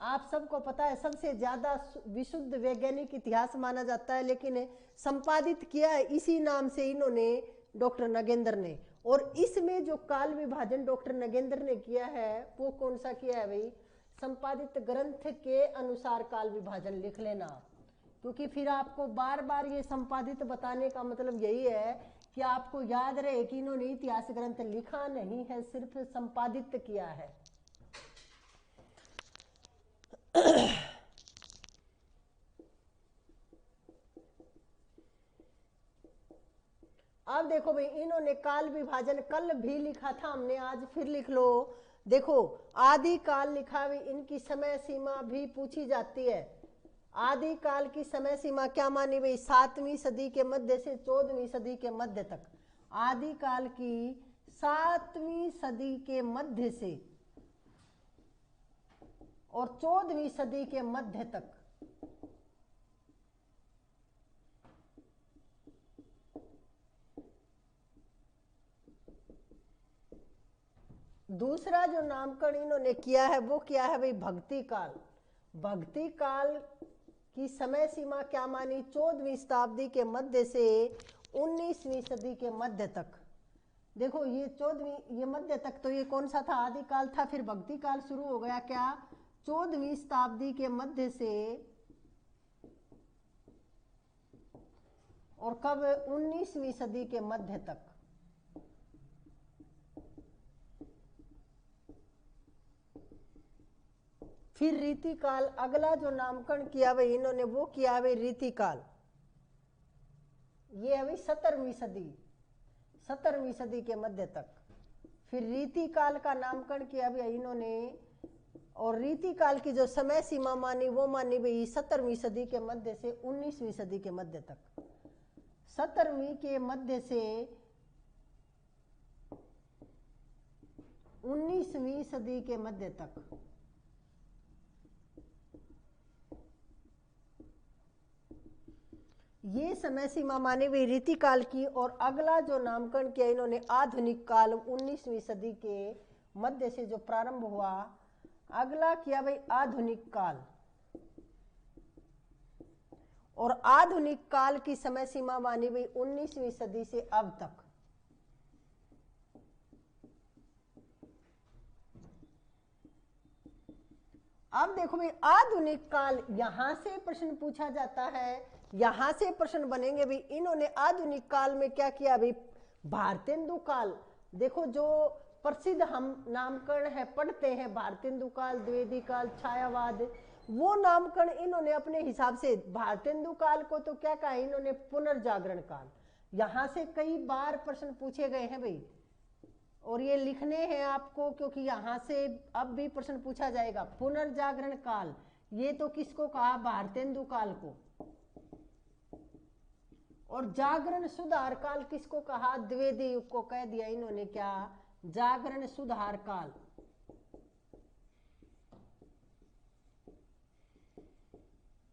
आप सबको पता है सबसे ज्यादा विशुद्ध वैज्ञानिक इतिहास माना जाता है, लेकिन संपादित किया है इसी नाम से इन्होंने, डॉक्टर नगेंद्र ने। और इसमें जो काल विभाजन डॉक्टर नगेंद्र ने किया है वो कौन सा किया है भाई, संपादित ग्रंथ के अनुसार काल विभाजन लिख लेना। क्योंकि फिर आपको बार बार ये संपादित बताने का मतलब यही है कि आपको याद रहे कि इन्होंने इतिहास ग्रंथ लिखा नहीं है, सिर्फ संपादित किया है। अब देखो भाई इन्होंने काल विभाजन कल भी लिखा था हमने, आज फिर लिख लो। देखो आदि काल लिखा हुई, इनकी समय सीमा भी पूछी जाती है। आदि काल की समय सीमा क्या मानी भाई, 7वीं सदी के मध्य से 14वीं सदी के मध्य तक। आदि काल की 7वीं सदी के मध्य से और 14वीं सदी के मध्य तक। दूसरा जो नामकरण इन्होंने किया है वो क्या है भाई, भक्ति काल। भक्ति काल की समय सीमा क्या मानी, 14वीं शताब्दी के मध्य से 19वीं सदी के मध्य तक। देखो ये 14वीं, ये मध्य तक तो ये कौन सा था, आदिकाल था। फिर भक्ति काल शुरू हो गया क्या, 14वीं शताब्दी के मध्य से, और कब, 19वीं सदी के मध्य तक। फिर रीतिकाल, अगला जो नामकरण किया भाई इन्होंने वो किया भाई रीतिकाल। ये है भाई 17वीं सदी, 17वीं सदी के मध्य तक। फिर रीतिकाल का नामकरण किया भाई इन्होंने, और रीतिकाल की जो समय सीमा मानी वो मानी भाई 17वीं सदी के मध्य से 19वीं सदी के मध्य तक। 17वीं के मध्य से 19वीं सदी के मध्य तक। ये समय सीमा मानी हुई रीतिकाल की। और अगला जो नामकरण किया इन्होंने आधुनिक काल, 19वीं सदी के मध्य से जो प्रारंभ हुआ, अगला किया भाई आधुनिक काल। और आधुनिक काल की समय सीमा मानी हुई 19वीं सदी से अब तक। अब देखो भाई आधुनिक काल, यहां से प्रश्न पूछा जाता है, यहां से प्रश्न बनेंगे भाई इन्होंने आधुनिक काल में क्या किया भाई, भारतेंदु काल। देखो जो प्रसिद्ध हम नामकरण है पढ़ते हैं, भारतेंदु काल, द्विवेदी काल, छायावाद, वो नामकरण इन्होंने अपने हिसाब से, भारतेंदु काल को तो क्या कहा इन्होंने, पुनर्जागरण काल। यहां से कई बार प्रश्न पूछे गए हैं भाई, और ये लिखने हैं आपको क्योंकि यहां से अब भी प्रश्न पूछा जाएगा। पुनर्जागरण काल, ये तो किसको कहा, भारतेंदु काल को। और जागरण सुधार काल किसको कहा, द्विवेदी युग को कह दिया इन्होंने क्या, जागरण सुधार काल।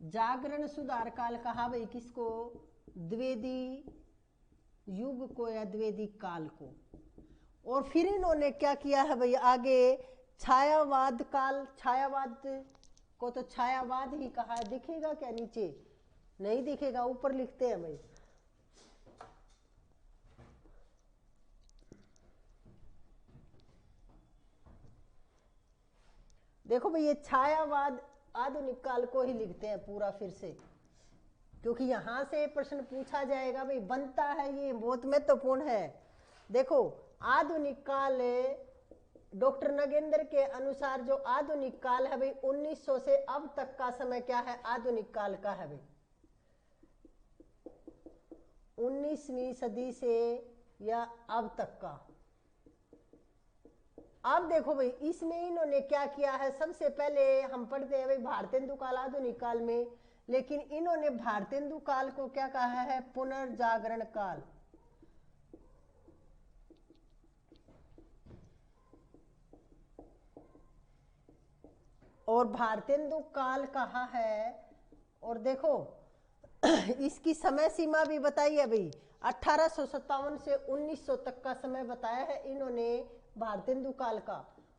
जागरण सुधार काल कहा भाई किसको, द्विवेदी युग को या द्विवेदी काल को। और फिर इन्होंने क्या किया है भाई आगे, छायावाद काल। छायावाद को तो छायावाद ही कहा है, दिखेगा क्या नीचे, नहीं दिखेगा, ऊपर लिखते हैं भाई। देखो भाई ये छायावाद आधुनिक काल को ही लिखते हैं पूरा फिर से, क्योंकि यहां से प्रश्न पूछा जाएगा भाई, बनता है, ये बहुत महत्वपूर्ण है। देखो आधुनिक काल, डॉक्टर नगेंद्र के अनुसार जो आधुनिक काल है भाई 1900 से अब तक का समय क्या है, आधुनिक काल का है भाई 19वीं सदी से या अब तक का। अब देखो भाई इसमें इन्होंने क्या किया है, सबसे पहले हम पढ़ते हैं भाई भारतेंदु काल आधुनिक काल में, लेकिन इन्होंने भारतेंदु काल को क्या कहा है, पुनर्जागरण काल। और भारतेंदु काल कहा है, और देखो इसकी समय सीमा भी बताई है भाई, 1857 से 1900 तक का समय बताया है इन्होंने भारतेंदु काल का,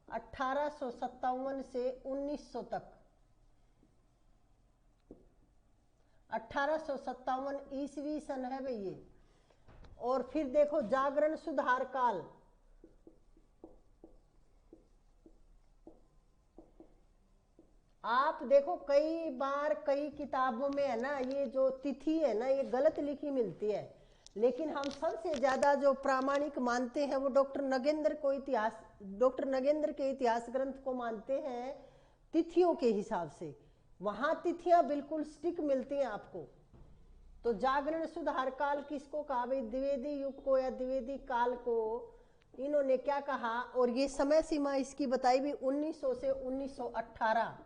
1857 से 1900 तक। 1857 ईस्वी सन है भाई ये। और फिर देखो जागरण सुधार काल, आप देखो कई बार कई किताबों में है ना, ये जो तिथि है ना ये गलत लिखी मिलती है, लेकिन हम सबसे ज्यादा जो प्रामाणिक मानते हैं वो डॉक्टर नगेंद्र को, इतिहास, डॉक्टर नगेंद्र के इतिहास ग्रंथ को मानते हैं तिथियों के हिसाब से। वहां तिथियां बिल्कुल स्टिक मिलती हैं आपको। तो जागरण सुधार काल किसको कहा भाई, द्विवेदी युग को या द्विवेदी काल को इन्होंने क्या कहा। और ये समय सीमा इसकी बताई भी 1900 से 1918,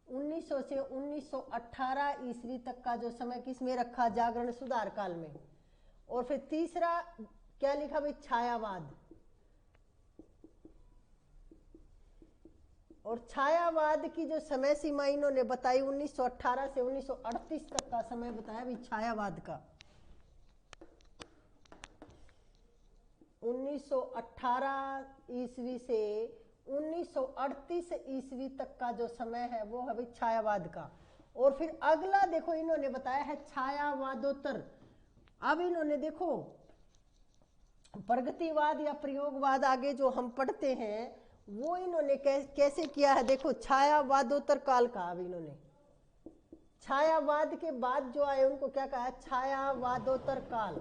1900 से 1918 ईस्वी तक का जो समय किसमें रखा, जागरण सुधार काल में। और फिर तीसरा क्या लिखा भाई, छायावाद। और छायावाद की जो समय सीमा इन्होंने बताई 1918 से 1938 तक का समय बताया भाई छायावाद का। 1918 ईस्वी से 1938 ईस्वी तक का जो समय है वो है भाई छायावाद का। और फिर अगला देखो इन्होंने बताया है छायावादोत्तर। अब इन्होंने देखो प्रगतिवाद या प्रयोगवाद आगे जो हम पढ़ते हैं वो इन्होंने कैसे किया है। देखो छायावादोत्तर काल कहा। अब इन्होंने छायावाद के बाद जो आए उनको क्या कहा, छायावादोत्तर काल।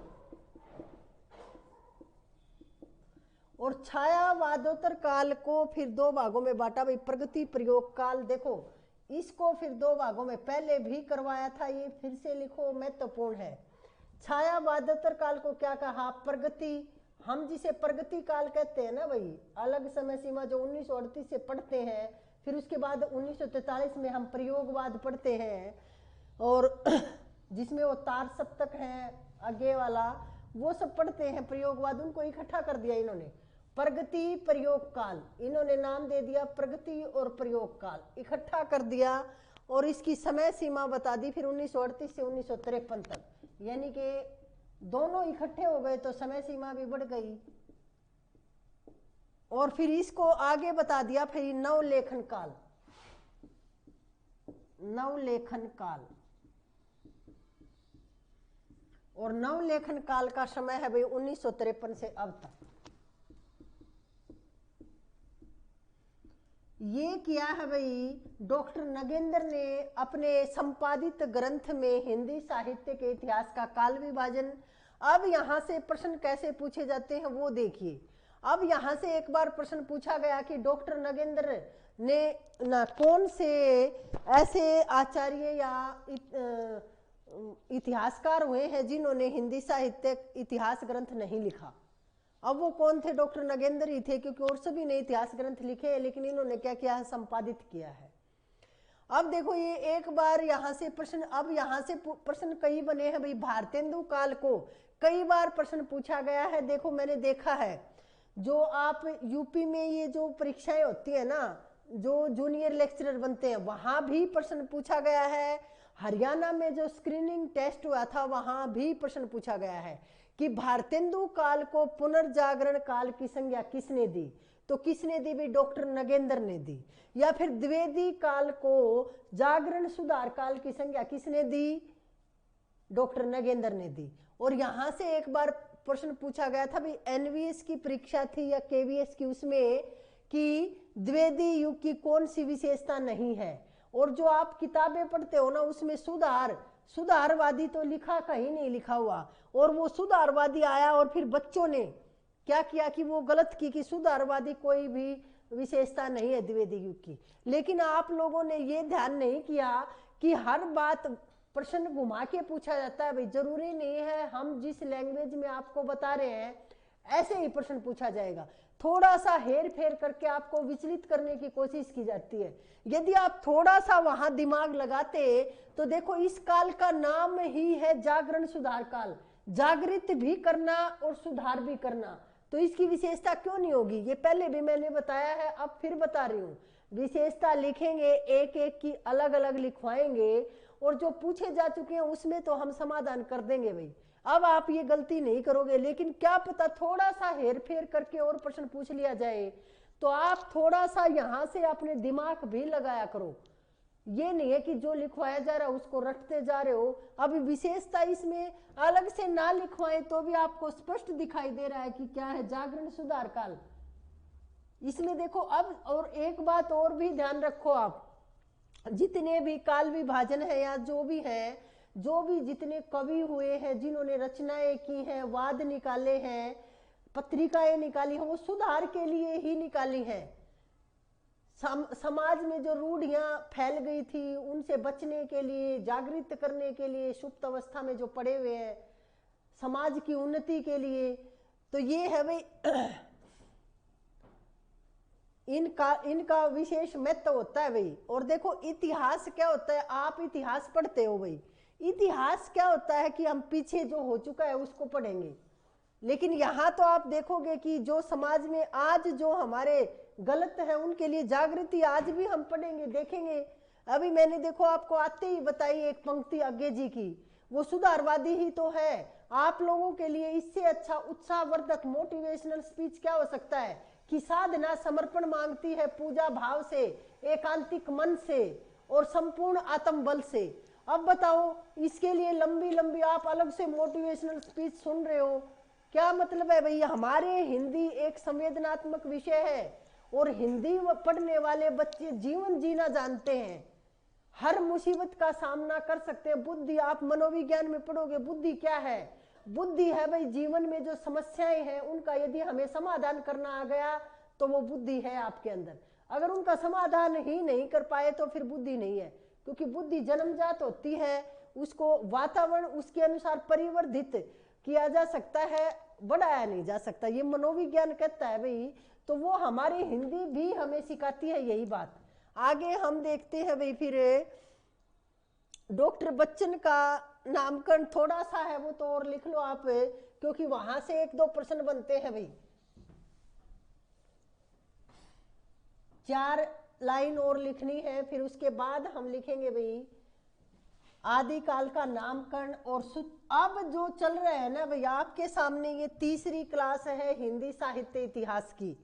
और छायावादोत्तर काल को फिर दो भागों में बांटा भाई, प्रगति प्रयोग काल। देखो इसको फिर दो भागों में पहले भी करवाया था, ये फिर से लिखो, महत्वपूर्ण है। छायावादोत्तर काल को क्या कहा, प्रगति, हम जिसे प्रगति काल कहते हैं ना भाई, अलग समय सीमा जो 1938 से पढ़ते हैं, फिर उसके बाद 1943 में हम प्रयोगवाद पढ़ते हैं, और जिसमें वो तार सप्तक है आगे वाला, वो सब पढ़ते हैं प्रयोगवाद। उनको इकट्ठा कर दिया इन्होंने, प्रगति प्रयोग काल, इन्होंने नाम दे दिया प्रगति और प्रयोग काल, इकट्ठा कर दिया। और इसकी समय सीमा बता दी फिर 1938 से 1953 तक, यानी कि दोनों इकट्ठे हो गए तो समय सीमा भी बढ़ गई। और फिर इसको आगे बता दिया फिर नवलेखन काल, नवलेखन काल। और नवलेखन काल का समय है भाई 1953 से अब तक। ये किया है भाई डॉक्टर नगेंद्र ने अपने संपादित ग्रंथ में हिंदी साहित्य के इतिहास का काल विभाजन। अब यहां से प्रश्न कैसे पूछे जाते हैं वो देखिए। अब यहां से एक बार प्रश्न पूछा गया कि डॉक्टर नगेंद्र ने ना कौन से ऐसे आचार्य या इतिहासकार हुए हैं जिन्होंने हिंदी साहित्य इतिहास ग्रंथ नहीं लिखा। अब वो कौन थे, डॉक्टर नगेंद्र ही थे, क्योंकि और सभी ने इतिहास ग्रंथ लिखे हैं, लेकिन इन्होंने क्या किया है, संपादित किया है। अब देखो ये एक बार यहाँ से प्रश्न, अब यहाँ से प्रश्न कई बने हैं भाई। भारतेंदु काल को कई बार प्रश्न पूछा गया है। देखो मैंने देखा है, जो आप यूपी में ये जो परीक्षाएं होती है ना, जो जूनियर लेक्चरर बनते हैं, वहां भी प्रश्न पूछा गया है। हरियाणा में जो स्क्रीनिंग टेस्ट हुआ था वहां भी प्रश्न पूछा गया है कि भारतेंदु काल को पुनर्जागरण काल की संज्ञा किसने दी, तो किसने दी भी, डॉक्टर नगेंद्र ने दी। या फिर द्विवेदी काल को जागरण सुधार काल की संज्ञा किसने दी, डॉक्टर नगेंद्र ने दी। और यहां से एक बार प्रश्न पूछा गया था भाई, एनवीएस की परीक्षा थी या केवीएस की, उसमें कि द्विवेदी युग की कौन सी विशेषता नहीं है। और जो आप किताबें पढ़ते हो ना उसमें सुधारवादी तो लिखा कहीं नहीं लिखा हुआ। और वो सुधारवादी आया और फिर बच्चों ने क्या किया कि वो गलत की कि सुधारवादी कोई भी विशेषता नहीं है द्विवेदी युग की। लेकिन आप लोगों ने ये ध्यान नहीं किया कि हर बात प्रश्न घुमा के पूछा जाता है भाई। जरूरी नहीं है हम जिस लैंग्वेज में आपको बता रहे हैं ऐसे ही प्रश्न पूछा जाएगा, थोड़ा सा हेर फेर करके आपको विचलित करने की कोशिश की जाती है। यदि आप थोड़ा सा वहां दिमाग लगाते तो देखो इस काल का नाम ही है जागरण सुधार काल, जागृत भी करना और सुधार भी करना, तो इसकी विशेषता क्यों नहीं होगी। ये पहले भी मैंने बताया है, अब फिर बता रही हूँ। विशेषता लिखेंगे, एक एक की अलग अलग लिखवाएंगे, और जो पूछे जा चुके हैं उसमें तो हम समाधान कर देंगे भाई। अब आप ये गलती नहीं करोगे, लेकिन क्या पता थोड़ा सा हेर फेर करके और प्रश्न पूछ लिया जाए, तो आप थोड़ा सा यहां से अपने दिमाग भी लगाया करो। ये नहीं है कि जो लिखवाया जा रहा है उसको रटते जा रहे हो। अब विशेषता इसमें अलग से ना लिखवाएं तो भी आपको स्पष्ट दिखाई दे रहा है कि क्या है, जागरण सुधार काल। इसमें देखो अब, और एक बात और भी ध्यान रखो आप, जितने भी काल विभाजन है या जो भी है, जो भी जितने कवि हुए हैं जिन्होंने रचनाएं की हैं, वाद निकाले हैं, पत्रिकाएं निकाली हैं, वो सुधार के लिए ही निकाली हैं। समाज में जो रूढ़ियां फैल गई थी उनसे बचने के लिए, जागृत करने के लिए, सुप्त अवस्था में जो पड़े हुए हैं, समाज की उन्नति के लिए। तो ये है भाई इनका विशेष महत्व होता है भाई। और देखो इतिहास क्या होता है, आप इतिहास पढ़ते हो भाई, इतिहास क्या होता है कि हम पीछे जो हो चुका है उसको पढ़ेंगे। लेकिन यहाँ तो आप देखोगे कि जो समाज में आज जो हमारे गलत है उनके लिए जागृति आज भी हम पढ़ेंगे, देखेंगे। अभी मैंने देखो आपको आते ही बताई एक पंक्ति आगे जी की, वो सुधारवादी ही तो है। आप लोगों के लिए इससे अच्छा उत्साहवर्धक मोटिवेशनल स्पीच क्या हो सकता है कि साधना समर्पण मांगती है पूजा भाव से, एकांतिक मन से और संपूर्ण आत्म बल से। अब बताओ इसके लिए लंबी लंबी आप अलग से मोटिवेशनल स्पीच सुन रहे हो, क्या मतलब है भाई, हमारे हिंदी एक संवेदनात्मक विषय है और हिंदी पढ़ने वाले बच्चे जीवन जीना जानते हैं, हर मुसीबत का सामना कर सकते हैं। बुद्धि, आप मनोविज्ञान में पढ़ोगे बुद्धि क्या है, बुद्धि है भाई जीवन में जो समस्याएं हैं उनका यदि हमें समाधान करना आ गया तो वो बुद्धि है आपके अंदर। अगर उनका समाधान ही नहीं कर पाए तो फिर बुद्धि नहीं है, क्योंकि बुद्धि जन्मजात होती है, उसको वातावरण उसके अनुसार परिवर्धित किया जा सकता है, बढ़ाया नहीं जा सकता, ये मनोविज्ञान कहता है भाई। तो वो हमारी हिंदी भी हमें सिखाती है यही बात। आगे हम देखते हैं भाई, फिर डॉक्टर बच्चन का नामकरण थोड़ा सा है, वो तो और लिख लो आप, क्योंकि वहां से एक दो प्रश्न बनते हैं भाई। 4 लाइन और लिखनी है, फिर उसके बाद हम लिखेंगे भाई आदिकाल का नामकरण और अब जो चल रहे हैं ना भाई आपके सामने, ये तीसरी क्लास है हिंदी साहित्य इतिहास की,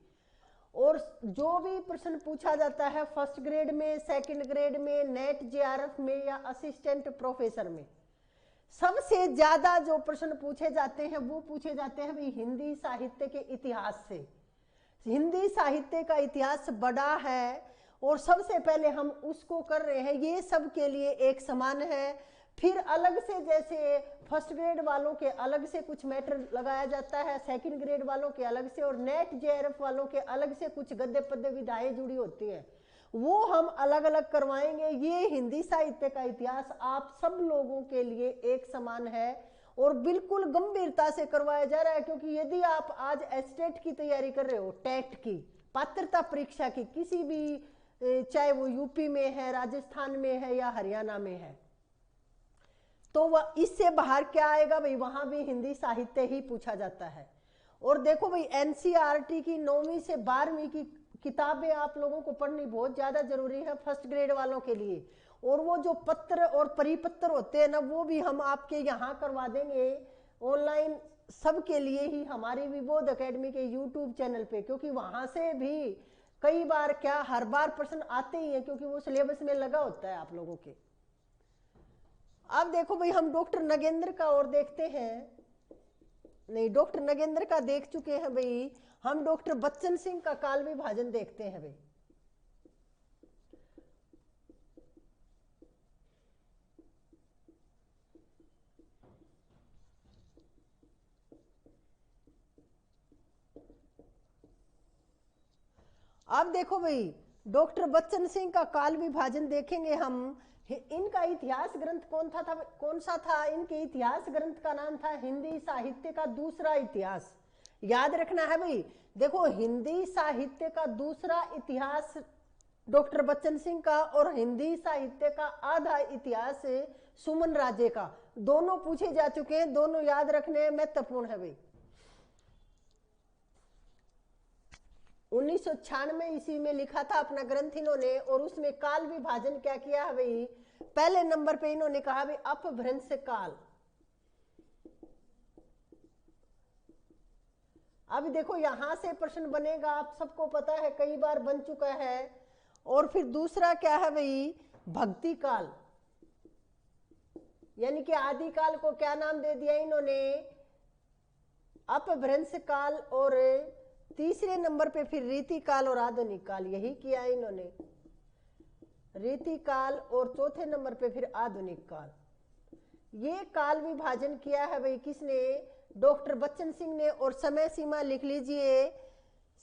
और जो भी प्रश्न पूछा जाता है फर्स्ट ग्रेड में, सेकंड ग्रेड में, नेट जेआरएफ में या असिस्टेंट प्रोफेसर में, सबसे ज्यादा जो प्रश्न पूछे जाते हैं वो पूछे जाते हैं भाई हिंदी साहित्य के इतिहास से। हिंदी साहित्य का इतिहास बड़ा है और सबसे पहले हम उसको कर रहे हैं, ये सब के लिए एक समान है। फिर अलग से, जैसे फर्स्ट ग्रेड वालों के अलग से कुछ मैटर लगाया जाता है, सेकंड ग्रेड वालों के अलग से, और नेट जेआरएफ वालों के अलग से कुछ गद्य पद्य विधाएं जुड़ी होती हैं, वो हम अलग अलग करवाएंगे। ये हिंदी साहित्य का इतिहास आप सब लोगों के लिए एक समान है और बिल्कुल गंभीरता से करवाया जा रहा है, क्योंकि यदि आप आज एस्टेट की तैयारी कर रहे हो, टेट की पात्रता परीक्षा की, किसी भी, चाहे वो यूपी में है, राजस्थान में है या हरियाणा में है, तो वह इससे बाहर क्या आएगा भाई, वहां भी हिंदी साहित्य ही पूछा जाता है। और देखो भाई एनसीईआरटी की 9वीं से 12वीं की किताबें आप लोगों को पढ़नी बहुत ज्यादा जरूरी है फर्स्ट ग्रेड वालों के लिए, और वो जो पत्र और परिपत्र होते हैं ना, वो भी हम आपके यहाँ करवा देंगे ऑनलाइन, सबके लिए ही हमारी विबोध एकेडमी के यूट्यूब चैनल पे, क्योंकि वहां से भी कई बार क्या हर बार प्रश्न आते ही हैं, क्योंकि वो सिलेबस में लगा होता है आप लोगों के। अब देखो भाई हम डॉक्टर नगेंद्र का और देखते हैं, नहीं डॉक्टर नगेंद्र का देख चुके हैं भाई, हम डॉक्टर बच्चन सिंह का काल विभाजन देखते हैं भाई। अब देखो भाई डॉक्टर बच्चन सिंह का काल विभाजन देखेंगे हम। इनका इतिहास ग्रंथ कौन सा था, इनके इतिहास ग्रंथ का नाम था हिंदी साहित्य का दूसरा इतिहास। याद रखना है भाई, देखो हिंदी साहित्य का दूसरा इतिहास डॉक्टर बच्चन सिंह का, और हिंदी साहित्य का आधा इतिहास सुमन राजे का, दोनों पूछे जा चुके हैं, दोनों याद रखने महत्वपूर्ण है भाई। 1996 ईस्वी में लिखा था अपना ग्रंथ इन्होंने, और उसमें काल विभाजन क्या किया है भाई, पहले नंबर पे इन्होंने कहा भाई अपभ्रंश काल। अब देखो यहां से प्रश्न बनेगा, आप सबको पता है, कई बार बन चुका है। और फिर दूसरा क्या है भाई, भक्ति काल, यानी कि आदिकाल को क्या नाम दे दिया इन्होंने, अपभ्रंश काल, और तीसरे नंबर पे फिर रीति काल और आधुनिक काल, यही किया इन्होंने, रीति काल, और चौथे नंबर पे फिर आधुनिक काल। ये काल विभाजन किया है भाई किसने, डॉक्टर बच्चन सिंह ने। और समय सीमा लिख लीजिए,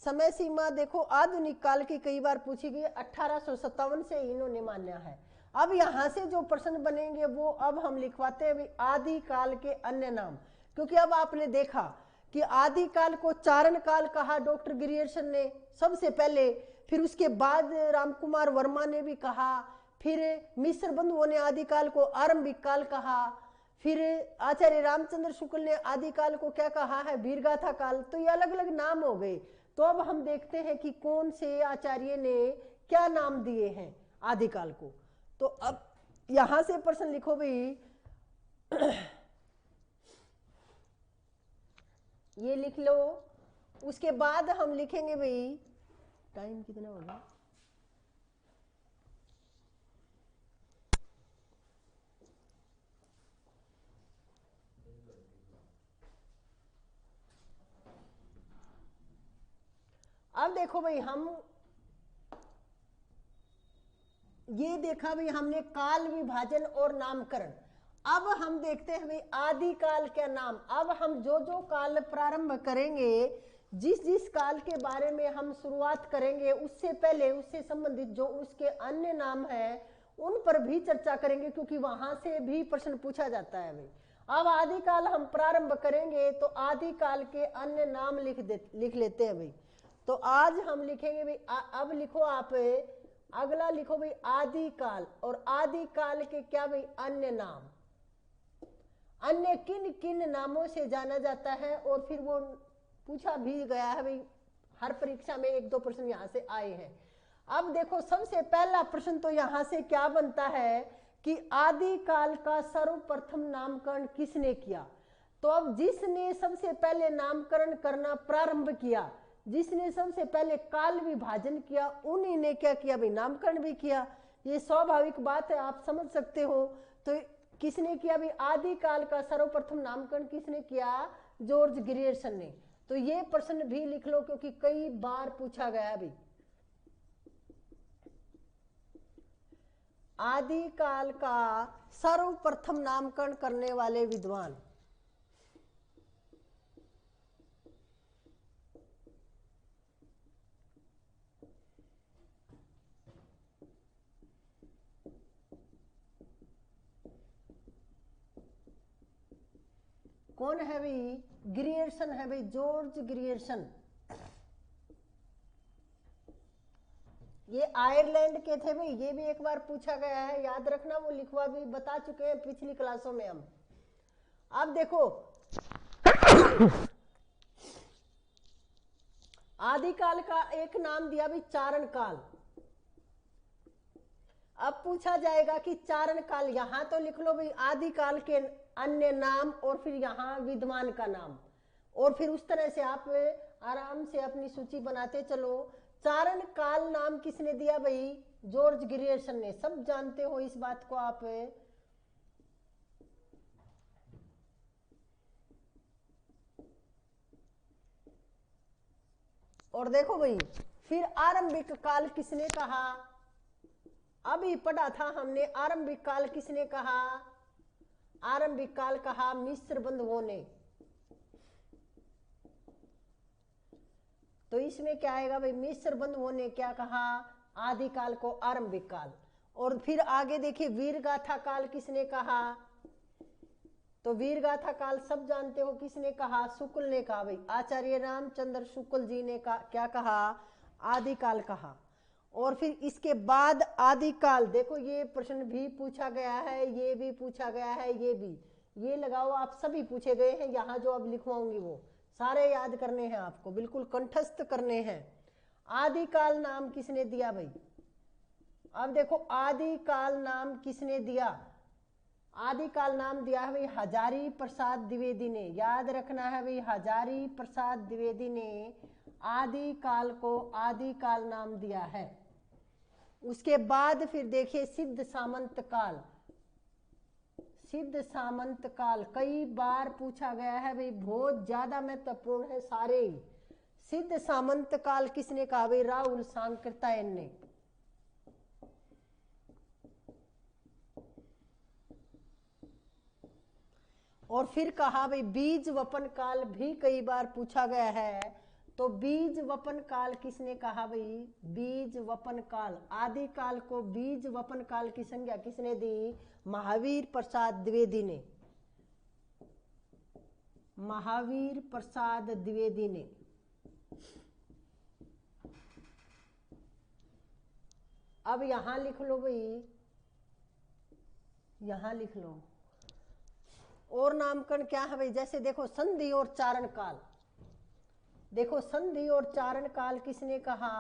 समय सीमा देखो आधुनिक काल की कई बार पूछी गई, 1857 से इन्होंने मान्या है। अब यहां से जो प्रश्न बनेंगे वो अब हम लिखवाते हैं आदि काल के अन्य नाम, क्योंकि अब आपने देखा कि आदि काल को चारण काल कहा डॉक्टर ग्रियर्सन ने सबसे पहले, फिर उसके बाद रामकुमार वर्मा ने भी कहा, फिर मिश्र बंधुओं ने आदिकाल को आरंभिक काल कहा, फिर आचार्य रामचंद्र शुक्ल ने आदिकाल को क्या कहा है, वीरगाथा काल। तो ये अलग अलग नाम हो गए। तो अब हम देखते हैं कि कौन से आचार्य ने क्या नाम दिए हैं आदिकाल को। तो अब यहां से प्रश्न लिखो भाई, ये लिख लो। उसके बाद हम लिखेंगे भाई, टाइम कितना हो गया, अब देखो भाई, हम ये देखा भाई हमने काल विभाजन और नामकरण। अब हम देखते हैं भाई आदिकाल क्या नाम। अब हम जो जो काल प्रारंभ करेंगे, जिस जिस काल के बारे में हम शुरुआत करेंगे, उससे पहले उससे संबंधित जो उसके अन्य नाम हैं उन पर भी चर्चा करेंगे, क्योंकि वहां से भी प्रश्न पूछा जाता है भाई। अब आदिकाल हम प्रारंभ करेंगे तो आदिकाल के अन्य नाम लिख लेते हैं भाई। तो आज हम लिखेंगे भाई, अब लिखो आप, अगला लिखो भाई आदिकाल। और आदिकाल के क्या भाई अन्य नाम, अन्य किन किन नामों से जाना जाता है। और फिर वो पूछा भी गया है भाई, हर परीक्षा में 1-2 प्रश्न यहां से आए हैं। अब देखो सबसे पहला प्रश्न तो यहां से क्या बनता है कि आदिकाल का सर्वप्रथम नामकरण किसने किया। तो अब जिसने सबसे पहले नामकरण करना प्रारंभ किया, जिसने सबसे पहले काल विभाजन किया, उन्हीं ने क्या किया भाई, नामकरण भी किया। ये स्वाभाविक बात है, आप समझ सकते हो। तो किसने किया भाई, आदिकाल का सर्वप्रथम नामकरण किसने किया, जॉर्ज ग्रियर्सन ने। तो ये प्रश्न भी लिख लो, क्योंकि कई बार पूछा गया है भाई। आदिकाल का सर्वप्रथम नामकरण करने वाले विद्वान, कौन है भाई, ग्रियर्सन है भाई, जॉर्ज ग्रियर्सन। ये आयरलैंड के थे भाई, ये भी एक बार पूछा गया है, याद रखना। वो लिखवा भी बता चुके हैं पिछली क्लासों में हम। अब देखो आदिकाल का एक नाम दिया भाई चारण काल। अब पूछा जाएगा कि चारण काल, यहां तो लिख लो भाई आदिकाल के अन्य नाम और फिर यहां विद्वान का नाम, और फिर उस तरह से आप आराम से अपनी सूची बनाते चलो। चारण काल नाम किसने दिया भाई, जॉर्ज ग्रियर्सन ने। सब जानते हो इस बात को आप। और देखो भाई फिर आरंभिक काल किसने कहा, अभी पढ़ा था हमने। आरंभिक काल किसने कहा, आरंभिक काल कहा मिस्र बंधुओं ने। तो इसमें क्या आएगा भाई, मिस्र बंधुओं ने क्या कहा, आदिकाल को आरंभिक काल। और फिर आगे देखिए वीरगाथा काल किसने कहा। तो वीरगाथा काल सब जानते हो किसने कहा, शुक्ल ने कहा भाई। आचार्य रामचंद्र शुक्ल जी ने क्या कहा, आदिकाल कहा। और फिर इसके बाद आदिकाल, देखो ये प्रश्न भी पूछा गया है, ये भी पूछा गया है, ये भी, ये लगाओ आप, सभी पूछे गए हैं। यहाँ जो अब लिखवाऊंगी वो सारे याद करने हैं आपको, बिल्कुल कंठस्थ करने हैं। आदिकाल नाम किसने दिया भाई। अब देखो आदिकाल नाम किसने दिया, आदिकाल नाम दिया है भाई हजारी प्रसाद द्विवेदी ने। याद रखना है भाई, हजारी प्रसाद द्विवेदी ने आदिकाल को आदिकाल नाम दिया है। उसके बाद फिर देखिए सिद्ध सामंत काल। सिद्ध सामंत काल कई बार पूछा गया है भाई, बहुत ज्यादा महत्वपूर्ण है सारे ही। सिद्ध सामंत काल किसने कहा भाई, राहुल सांकृत्यायन ने। और फिर कहा भाई बीज वपन काल भी कई बार पूछा गया है। तो बीज वपन काल किसने कहा भाई, बीज वपन काल। आदिकाल को बीज वपन काल की संज्ञा किसने दी, महावीर प्रसाद द्विवेदी ने। महावीर प्रसाद द्विवेदी ने। अब यहां लिख लो भाई, यहां लिख लो। और नामकरण क्या है भाई, जैसे देखो संधि और चारण काल। देखो संधि और चारण काल किसने कहा,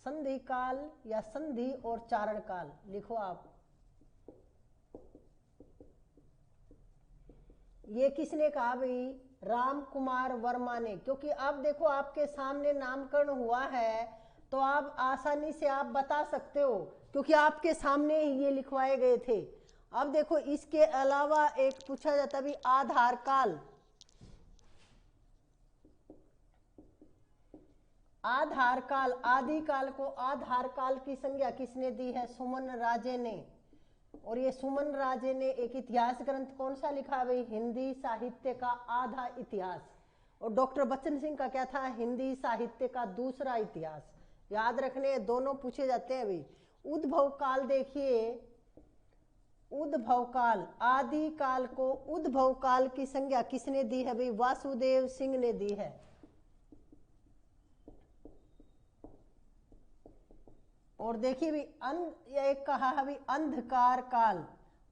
संधि काल या संधि और चारण काल लिखो आप। ये किसने कहा भाई, राम कुमार वर्मा ने। क्योंकि अब देखो आपके सामने नामकरण हुआ है तो आप आसानी से आप बता सकते हो, क्योंकि आपके सामने ये लिखवाए गए थे। अब देखो इसके अलावा एक पूछा जाता भी आधार काल। आधार काल, आदि काल को आधार काल की संज्ञा किसने दी है? सुमन राजे ने। और ये सुमन राजे ने एक इतिहास ग्रंथ कौन सा लिखा भाई? हिंदी साहित्य का आधा इतिहास। और डॉक्टर बच्चन सिंह का क्या था? हिंदी साहित्य का दूसरा इतिहास। याद रखने, दोनों पूछे जाते हैं भाई। उद्भव काल देखिए, उद्भव काल, आदि काल को उद्भव काल की संज्ञा किसने दी है भाई? वासुदेव सिंह ने दी है। और देखिए भी एक कहा है भी अंधकार काल,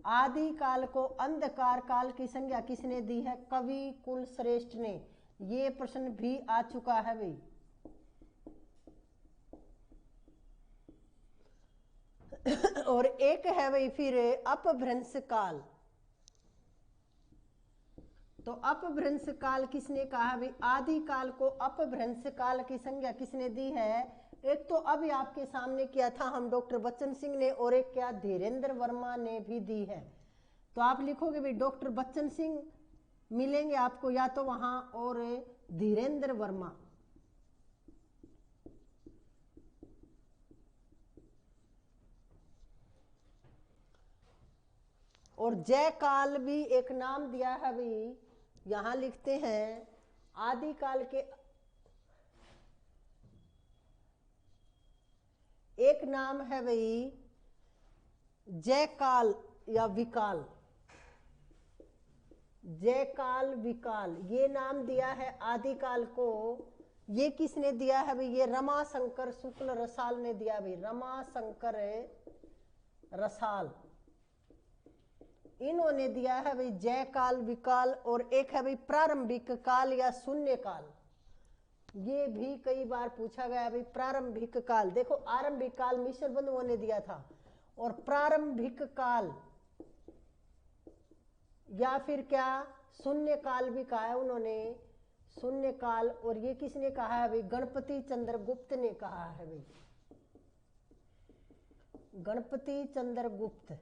आदि काल को अंधकार काल की संज्ञा किसने दी है? कवि कुलश्रेष्ठ ने। ये प्रश्न भी आ चुका है भाई। और एक है भाई फिर अपभ्रंश काल। तो अपभ्रंश काल किसने कहा भाई? आदि काल को अपभ्रंश काल की संज्ञा किसने दी है? एक तो अभी आपके सामने किया था हम डॉक्टर बच्चन सिंह ने, और एक क्या धीरेन्द्र वर्मा ने भी दी है। तो आप लिखोगे भाई डॉक्टर बच्चन सिंह मिलेंगे आपको या तो वहां, और धीरेन्द्र वर्मा। और जय काल भी एक नाम दिया है भाई, यहां लिखते हैं आदि काल के एक नाम है भाई जय काल या विकाल, जय काल विकाल, ये नाम दिया है आदि काल को। ये किसने दिया है भाई? ये रमाशंकर शुक्ल रसाल ने दिया भाई, रमाशंकर रसाल, इन्होंने दिया है भाई जय काल विकाल। और एक है भाई प्रारंभिक काल या शून्य काल, ये भी कई बार पूछा गया भाई। प्रारंभिक काल, देखो आरंभिक काल मिश्र बंधुओं ने दिया था, और प्रारंभिक काल या फिर क्या शून्य काल भी कहा है उन्होंने, शून्य काल। और ये किसने कहा है भाई? गणपति चंद्र गुप्त ने कहा है भाई, गणपति चंद्र गुप्त।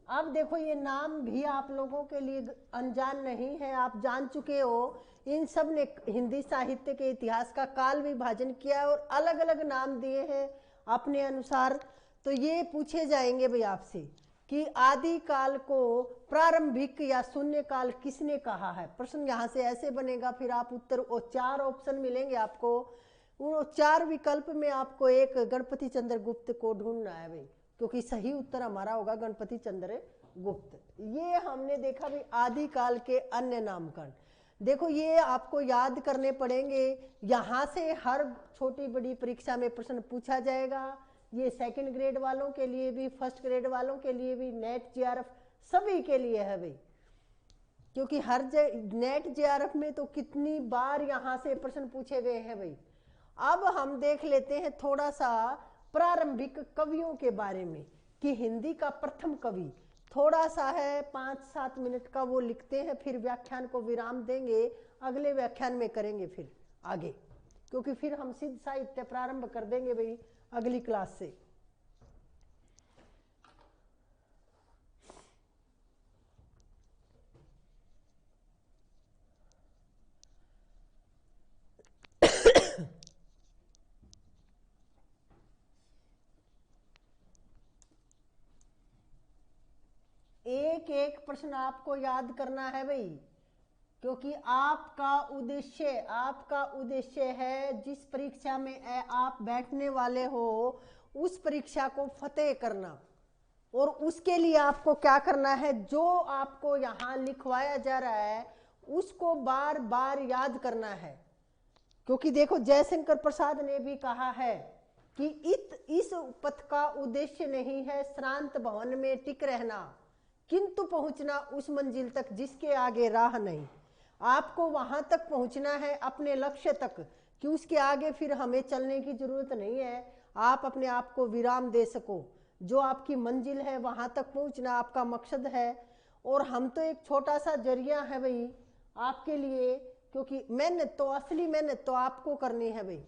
अब देखो ये नाम भी आप लोगों के लिए अनजान नहीं है, आप जान चुके हो। इन सब ने हिंदी साहित्य के इतिहास का काल विभाजन किया और अलग अलग नाम दिए हैं अपने अनुसार। तो ये पूछे जाएंगे भाई आपसे कि आदि काल को प्रारंभिक या शून्य काल किसने कहा है? प्रश्न यहाँ से ऐसे बनेगा, फिर आप उत्तर, और 4 ऑप्शन मिलेंगे आपको। उन 4 विकल्प में आपको एक गणपति चंद्र गुप्त को ढूंढना है भाई, क्योंकि सही उत्तर हमारा होगा गणपति चंद्र गुप्त। ये हमने देखा भी आदि काल के अन्य नामकरण। देखो ये आपको याद करने पड़ेंगे, यहाँ से हर छोटी बड़ी परीक्षा में प्रश्न पूछा जाएगा। ये सेकंड ग्रेड वालों के लिए भी, फर्स्ट ग्रेड वालों के लिए भी, नेट जेआरएफ सभी के लिए है भाई, क्योंकि हर नेट जेआरएफ में तो कितनी बार यहाँ से प्रश्न पूछे गए हैं भाई। अब हम देख लेते हैं थोड़ा सा प्रारंभिक कवियों के बारे में कि हिंदी का प्रथम कवि, थोड़ा सा है 5-7 मिनट का, वो लिखते हैं, फिर व्याख्यान को विराम देंगे, अगले व्याख्यान में करेंगे फिर आगे, क्योंकि फिर हम सिद्ध साहित्य प्रारंभ कर देंगे भाई अगली क्लास से। एक एक प्रश्न आपको याद करना है भाई, क्योंकि आपका उद्देश्य है जिस परीक्षा में आप बैठने वाले हो उस परीक्षा को फतेह करना। और उसके लिए आपको क्या करना है? जो आपको यहाँ लिखवाया जा रहा है उसको बार बार याद करना है, क्योंकि देखो जयशंकर प्रसाद ने भी कहा है कि इस पथ का उद्देश्य नहीं है श्रांत भवन में टिक रहना, किंतु पहुंचना उस मंजिल तक जिसके आगे राह नहीं। आपको वहां तक पहुंचना है अपने लक्ष्य तक, कि उसके आगे फिर हमें चलने की जरूरत नहीं है, आप अपने आप को विराम दे सको। जो आपकी मंजिल है वहां तक पहुंचना आपका मकसद है, और हम तो एक छोटा सा जरिया है भाई आपके लिए, क्योंकि मेहनत तो, असली मेहनत तो आपको करनी है भाई।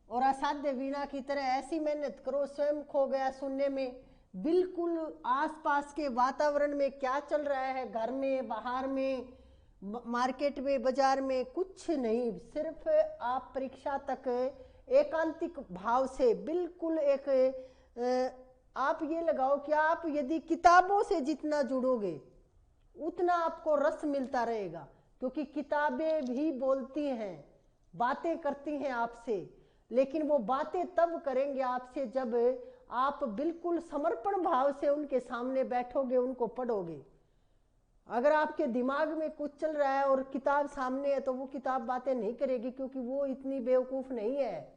और असाध्य वीणा की तरह ऐसी मेहनत करो, स्वयं खो गया सुनने में, बिल्कुल आसपास के वातावरण में क्या चल रहा है, घर में बाहर में, मार्केट में, बाजार में कुछ नहीं, सिर्फ आप परीक्षा तक एकांतिक भाव से बिल्कुल एक आप ये लगाओ कि आप यदि किताबों से जितना जुड़ोगे उतना आपको रस मिलता रहेगा, क्योंकि किताबें भी बोलती हैं, बातें करती हैं आपसे, लेकिन वो बातें तब करेंगे आपसे जब आप बिल्कुल समर्पण भाव से उनके सामने बैठोगे, उनको पढ़ोगे। अगर आपके दिमाग में कुछ चल रहा है और किताब सामने है तो वो किताब बातें नहीं करेगी, क्योंकि वो इतनी बेवकूफ नहीं है।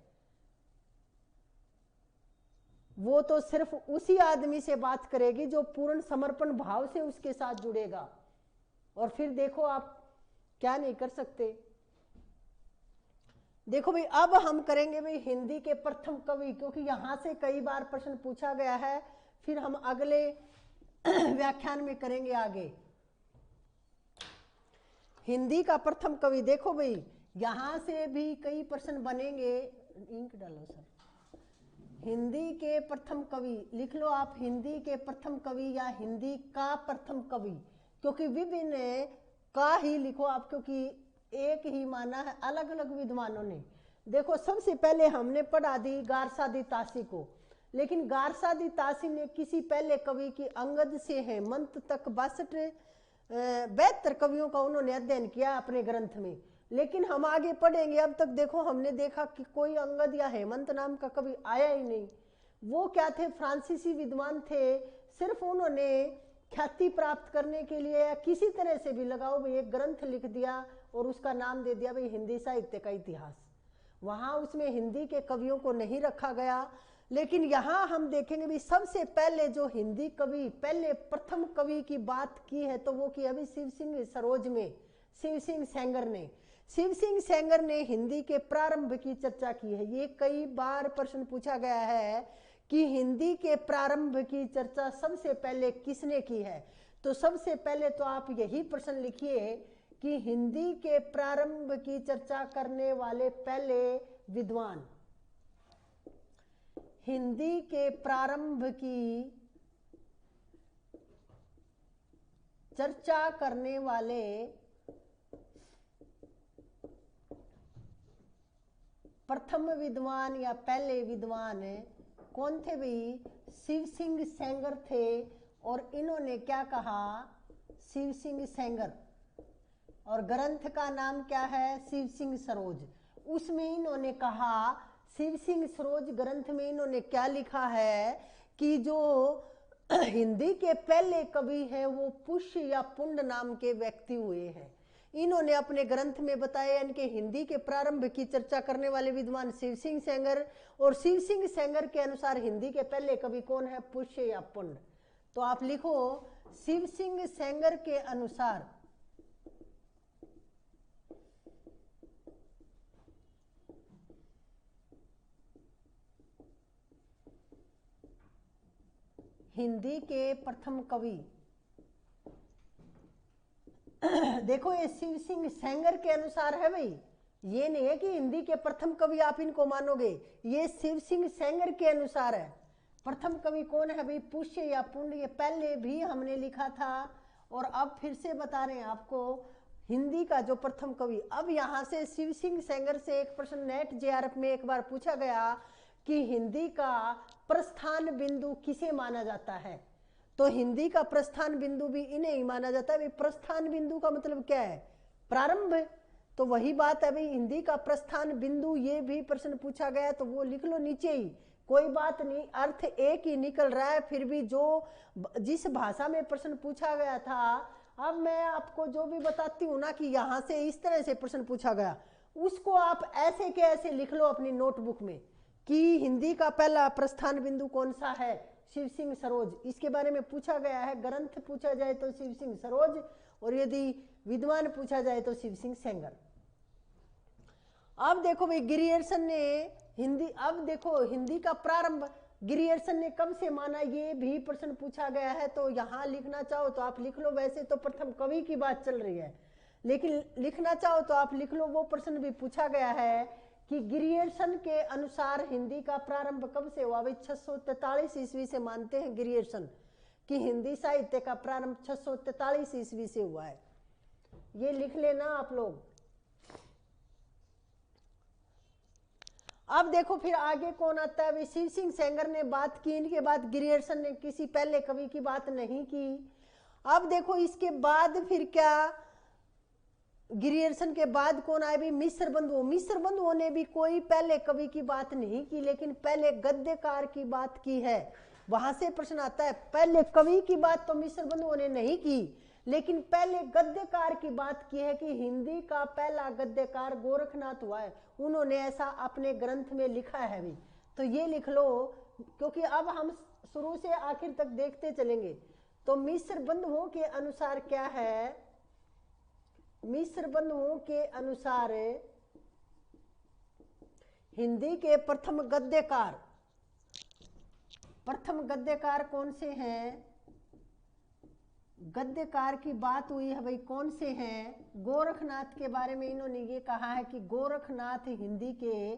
वो तो सिर्फ उसी आदमी से बात करेगी जो पूर्ण समर्पण भाव से उसके साथ जुड़ेगा, और फिर देखो आप क्या नहीं कर सकते। देखो भाई, अब हम करेंगे भाई हिंदी के प्रथम कवि, क्योंकि यहां से कई बार प्रश्न पूछा गया है, फिर हम अगले व्याख्यान में करेंगे आगे। हिंदी का प्रथम कवि, देखो भाई यहां से भी कई प्रश्न बनेंगे। इंक डालो सर। हिंदी के प्रथम कवि लिख लो आप, हिंदी के प्रथम कवि या हिंदी का प्रथम कवि, क्योंकि विभिन्न का ही लिखो आप, क्योंकि एक ही माना है अलग अलग विद्वानों ने। देखो सबसे पहले हमने पढ़ा दी गारसादी तासी को, लेकिन गारसादी तासी ने किसी पहले कवि की अंगद से हेमंत तक 72 कवियों का उन्होंने अध्ययन किया अपने ग्रंथ में, लेकिन हम आगे पढ़ेंगे। अब तक देखो हमने देखा कि कोई अंगद या हेमंत नाम का कवि आया ही नहीं। वो क्या थे? फ्रांसीसी विद्वान थे। सिर्फ उन्होंने ख्याति प्राप्त करने के लिए या किसी तरह से भी लगाओ भाई एक ग्रंथ लिख दिया और उसका नाम दे दिया भाई हिंदी साहित्य का इतिहास। वहां उसमें हिंदी के कवियों को नहीं रखा गया। लेकिन यहाँ हम देखेंगे भी सबसे पहले जो हिंदी कवि, पहले प्रथम कवि की बात की है तो वो की अभी शिव सिंह सरोज में शिव सिंह सेंगर ने। शिव सिंह सेंगर ने हिंदी के प्रारंभ की चर्चा की है। ये कई बार प्रश्न पूछा गया है कि हिंदी के प्रारंभ की चर्चा सबसे पहले किसने की है। तो सबसे पहले तो आप यही प्रश्न लिखिए कि हिंदी के प्रारंभ की चर्चा करने वाले पहले विद्वान, हिंदी के प्रारंभ की चर्चा करने वाले प्रथम विद्वान या पहले विद्वान कौन थे भाई? शिव सिंह सेंगर थे। और इन्होंने क्या कहा? शिव सिंह सेंगर, और ग्रंथ का नाम क्या है? शिव सिंह सरोज। उसमें इन्होंने कहा, शिव सिंह सरोज ग्रंथ में इन्होंने क्या लिखा है कि जो हिंदी के पहले कवि हैं वो पुष्य या पुंड नाम के व्यक्ति हुए हैं। इन्होंने अपने ग्रंथ में बताया इनके हिंदी के प्रारंभ की चर्चा करने वाले विद्वान शिव सिंह सेंगर, और शिव सिंह सेंगर के अनुसार हिंदी के पहले कवि कौन है? पुष्य या पुंड। तो आप लिखो शिव सिंह सेंगर के अनुसार हिंदी के प्रथम कवि। देखो ये शिव सिंह सेंगर के अनुसार है भाई, ये नहीं है कि हिंदी के प्रथम कवि आप इनको मानोगे, ये शिव सिंह सेंगर के अनुसार है। प्रथम कवि कौन है भाई? पुष्य या पुंड। ये पहले भी हमने लिखा था और अब फिर से बता रहे हैं आपको हिंदी का जो प्रथम कवि। अब यहां से शिव सिंह सेंगर से एक प्रश्न नेट जेआरएफ में एक बार पूछा गया कि हिंदी का प्रस्थान बिंदु किसे माना जाता है? तो हिंदी का प्रस्थान बिंदु भी इन्हें ही माना जाता है। प्रस्थान बिंदु का मतलब क्या है? प्रारंभ। तो वही बात है भाई, हिंदी का प्रस्थान बिंदु, ये भी प्रश्न पूछा गया तो वो लिख लो नीचे ही, कोई बात नहीं, अर्थ एक ही निकल रहा है। फिर भी जो जिस भाषा में प्रश्न पूछा गया था, अब मैं आपको जो भी बताती हूँ ना कि यहाँ से इस तरह से प्रश्न पूछा गया, उसको आप ऐसे के ऐसे लिख लो अपनी नोटबुक में कि हिंदी का पहला प्रस्थान बिंदु कौन सा है? शिव सिंह सरोज। इसके बारे में पूछा गया है। ग्रंथ पूछा जाए तो शिव सिंह सरोज, और यदि विद्वान पूछा जाए तो शिव सिंह सेंगर। अब देखो भाई ग्रियर्सन ने हिंदी, अब देखो हिंदी का प्रारंभ ग्रियर्सन ने कब से माना, ये भी प्रश्न पूछा गया है। तो यहाँ लिखना चाहो तो आप लिख लो, वैसे तो प्रथम कवि की बात चल रही है, लेकिन लिखना चाहो तो आप लिख लो, वो प्रश्न भी पूछा गया है कि ग्रियर्सन के अनुसार हिंदी का प्रारंभ कब से हुआ? भाई 643 ईस्वी से मानते हैं ग्रियर्सन कि हिंदी साहित्य का प्रारंभ 643 ईस्वी से हुआ है। ये लिख लेना आप लोग। अब देखो फिर आगे कौन आता है। शिव सिंह सेंगर ने बात की, इनके बाद ग्रियर्सन ने किसी पहले कवि की बात नहीं की। अब देखो इसके बाद फिर क्या, ग्रियर्सन के बाद कौन आए भी, मिस्र बंधुओं। मिस्र बंधुओं ने भी कोई पहले कवि की बात नहीं की, लेकिन पहले गद्यकार की बात की है। वहां से प्रश्न आता है, पहले कवि की बात तो मिस्र बंधुओं ने नहीं की, लेकिन पहले गद्यकार की बात की है कि हिंदी का पहला गद्यकार गोरखनाथ हुआ है। उन्होंने ऐसा अपने ग्रंथ में लिखा है भी, तो ये लिख लो, क्योंकि अब हम शुरू से आखिर तक देखते चलेंगे। तो मिस्र बंधुओं के अनुसार क्या है, मिस्र बंधुओं के अनुसार हिंदी के प्रथम गद्यकार कौन से हैं, गद्यकार की बात हुई है भाई, कौन से हैं, गोरखनाथ के बारे में इन्होंने ये कहा है कि गोरखनाथ हिंदी के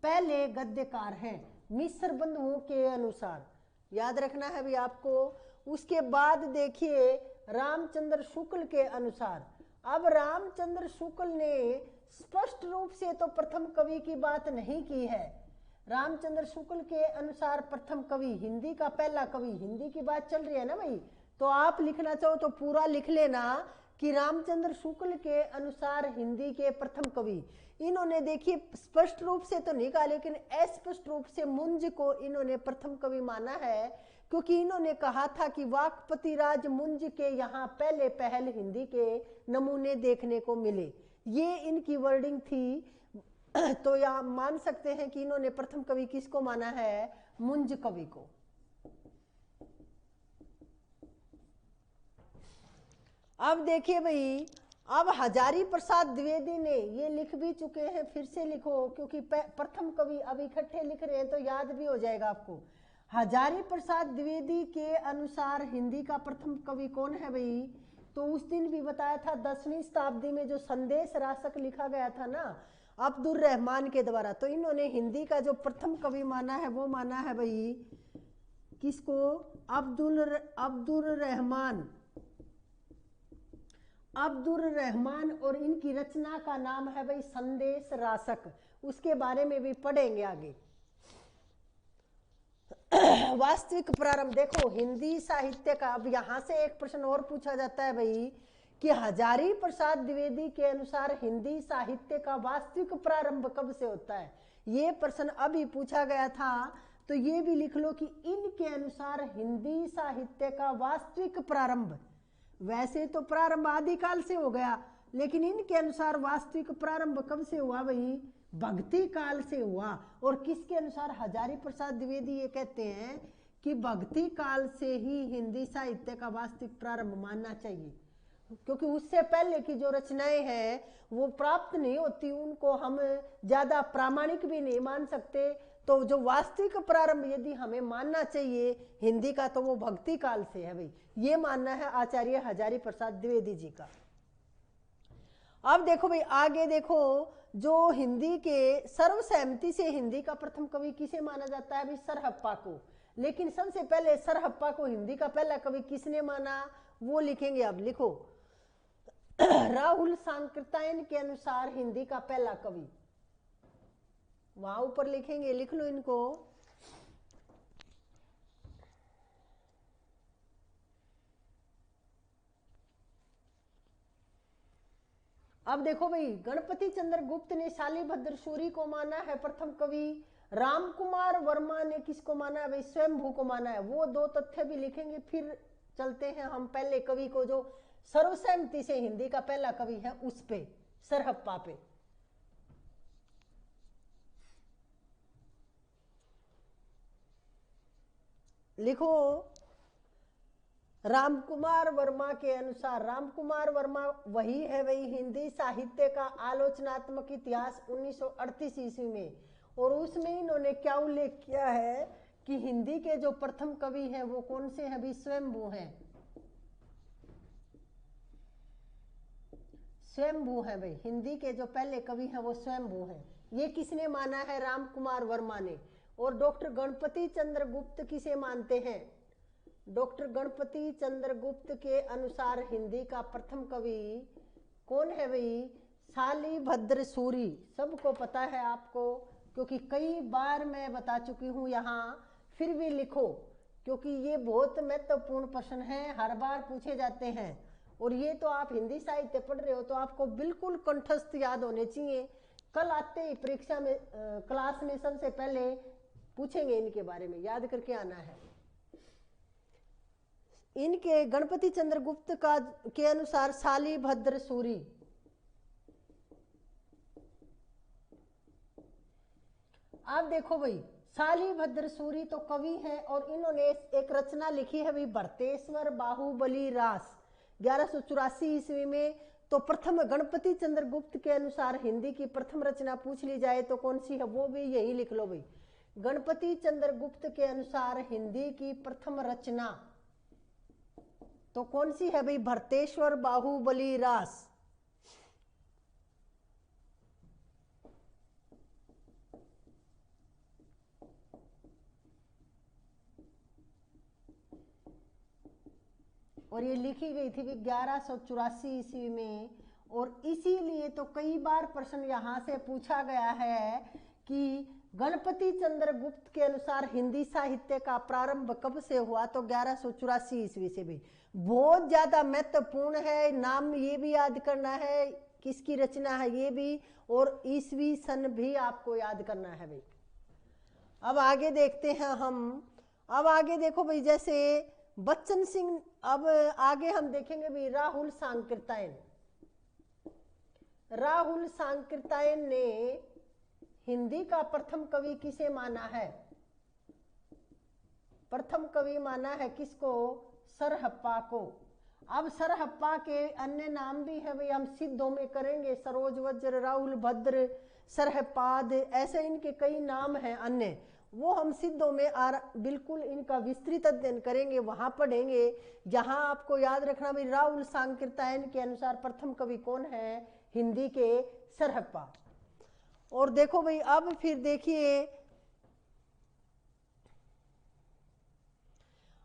पहले गद्यकार हैं मिस्र बंधुओं के अनुसार, याद रखना है भाई आपको। उसके बाद देखिए रामचंद्र शुक्ल के अनुसार। अब रामचंद्र शुक्ल ने स्पष्ट रूप से तो प्रथम कवि की बात नहीं की है। रामचंद्र शुक्ल के अनुसार प्रथम कवि, हिंदी का पहला कवि, हिंदी की बात चल रही है ना भाई, तो आप लिखना चाहो तो पूरा लिख लेना कि रामचंद्र शुक्ल के अनुसार हिंदी के प्रथम कवि। इन्होंने देखिए स्पष्ट रूप से तो नहीं कहा, लेकिन अस्पष्ट रूप से मुंज को इन्होंने प्रथम कवि माना है, क्योंकि इन्होंने कहा था कि वाकपति राज मुंज के यहाँ पहले पहल हिंदी के नमूने देखने को मिले, ये इनकी वर्डिंग थी। तो या मान सकते हैं कि इन्होंने प्रथम कवि किसको माना है, मुंज कवि को। अब देखिए भाई, अब हजारी प्रसाद द्विवेदी ने ये लिख भी चुके हैं, फिर से लिखो, क्योंकि प्रथम कवि अब इकट्ठे लिख रहे हैं तो याद भी हो जाएगा आपको। हजारी प्रसाद द्विवेदी के अनुसार हिंदी का प्रथम कवि कौन है भाई, तो उस दिन भी बताया था 10वीं शताब्दी में जो संदेश रासक लिखा गया था ना अब्दुल रहमान के द्वारा, तो इन्होंने हिंदी का जो प्रथम कवि माना है वो माना है भाई किसको, अब्दुल रहमान, और इनकी रचना का नाम है भाई संदेश रासक। उसके बारे में भी पढ़ेंगे आगे। वास्तविक प्रारंभ, देखो हिंदी साहित्य का, अब यहां से एक प्रश्न और पूछा जाता है भाई कि हजारी प्रसाद द्विवेदी के अनुसार हिंदी साहित्य का वास्तविक प्रारंभ कब से होता है, ये प्रश्न अभी पूछा गया था। तो ये भी लिख लो कि इनके अनुसार हिंदी साहित्य का वास्तविक प्रारंभ, वैसे तो प्रारंभ आदिकाल से हो गया, लेकिन इनके अनुसार वास्तविक प्रारंभ कब से हुआ भाई, भक्ति काल से हुआ। और किसके अनुसार, हजारी प्रसाद द्विवेदी ये कहते हैं कि भक्ति काल से ही हिंदी साहित्य का वास्तविक प्रारंभ मानना चाहिए, क्योंकि उससे पहले की जो रचनाएं हैं वो प्राप्त नहीं होती, उनको हम ज्यादा प्रामाणिक भी नहीं मान सकते। तो जो वास्तविक प्रारंभ यदि हमें मानना चाहिए हिंदी का, तो वो भक्ति काल से है भाई, ये मानना है आचार्य हजारी प्रसाद द्विवेदी जी का। अब देखो भाई आगे देखो, जो हिंदी के सर्वसहमति से हिंदी का प्रथम कवि किसे माना जाता है भाई, सरहप्पा को। लेकिन सबसे पहले सरहप्पा को हिंदी का पहला कवि किसने माना, वो लिखेंगे। अब लिखो राहुल सांकृत्यायन के अनुसार हिंदी का पहला कवि, वहां ऊपर लिखेंगे, लिख लो इनको। अब देखो भाई, गणपति चंद्र गुप्त ने शालिभद्र सूरी को माना है प्रथम कवि, रामकुमार वर्मा ने किसको माना है भाई, स्वयंभू को माना है। वो दो तथ्य भी लिखेंगे। फिर चलते हैं हम पहले कवि को, जो सर्वसहमति से हिंदी का पहला कवि है, उस पे, सरहप्पा पे। लिखो रामकुमार वर्मा के अनुसार, रामकुमार वर्मा वही है वही हिंदी साहित्य का आलोचनात्मक इतिहास 1938 ईस्वी में, और उसमें इन्होंने क्या उल्लेख किया है कि हिंदी के जो प्रथम कवि हैं वो कौन से हैं भी, स्वयंभू हैं, स्वयंभू हैं भाई, हिंदी के जो पहले कवि हैं वो स्वयंभू हैं। ये किसने माना है, रामकुमार वर्मा ने। और डॉक्टर गणपति चंद्र गुप्त किसे मानते हैं, डॉक्टर गणपति चंद्र गुप्त के अनुसार हिंदी का प्रथम कवि कौन है भाई? शालिभद्र सूरी। सबको पता है आपको, क्योंकि कई बार मैं बता चुकी हूँ यहाँ, फिर भी लिखो क्योंकि ये बहुत महत्वपूर्ण प्रश्न है, हर बार पूछे जाते हैं। और ये तो आप हिंदी साहित्य पढ़ रहे हो तो आपको बिल्कुल कंठस्थ याद होने चाहिए। कल आते ही परीक्षा में क्लास में सबसे पहले पूछेंगे इनके बारे में, याद करके आना है। इनके गणपति चंद्र गुप्त का के अनुसार शालिभद्र सूरी। आप देखो भाई, शालिभद्र सूरी तो कवि हैं और इन्होंने एक रचना लिखी है भाई, भरतेश्वर बाहुबली रास 1184 ईस्वी में। तो प्रथम गणपति चंद्र गुप्त के अनुसार हिंदी की प्रथम रचना पूछ ली जाए तो कौन सी है, वो भी यही लिख लो भाई। गणपति चंद्र गुप्त के अनुसार हिंदी की प्रथम रचना तो कौन सी है भाई? भरतेश्वर बाहुबली रास। और ये लिखी गई थी 1184 ईस्वी में। और इसीलिए तो कई बार प्रश्न यहाँ से पूछा गया है कि गणपति चंद्र गुप्त के अनुसार हिंदी साहित्य का प्रारंभ कब से हुआ, तो 1184 ईस्वी से भी। बहुत ज्यादा महत्वपूर्ण है, नाम ये भी याद करना है, किसकी रचना है ये भी, और ईस्वी सन भी आपको याद करना है भाई। अब आगे देखते हैं हम। अब आगे देखो भाई, जैसे बच्चन सिंह। अब आगे हम देखेंगे भी राहुल सांकृत्यायन। राहुल सांकृत्यायन ने हिंदी का प्रथम कवि किसे माना है? प्रथम कवि माना है किसको? सरहप्पा को। अब सरहप्पा के अन्य नाम भी है भाई, हम सिद्धों में करेंगे, सरोज वज्र, राहुल भद्र, सरहपाद, ऐसे इनके कई नाम हैं अन्य, वो हम सिद्धों में बिल्कुल इनका विस्तृत अध्ययन करेंगे, वहां पढ़ेंगे। जहां आपको याद रखना भाई, राहुल सांकृत्यायन के अनुसार प्रथम कवि कौन है हिंदी के? सरहप्पा। और देखो भाई, अब फिर देखिए,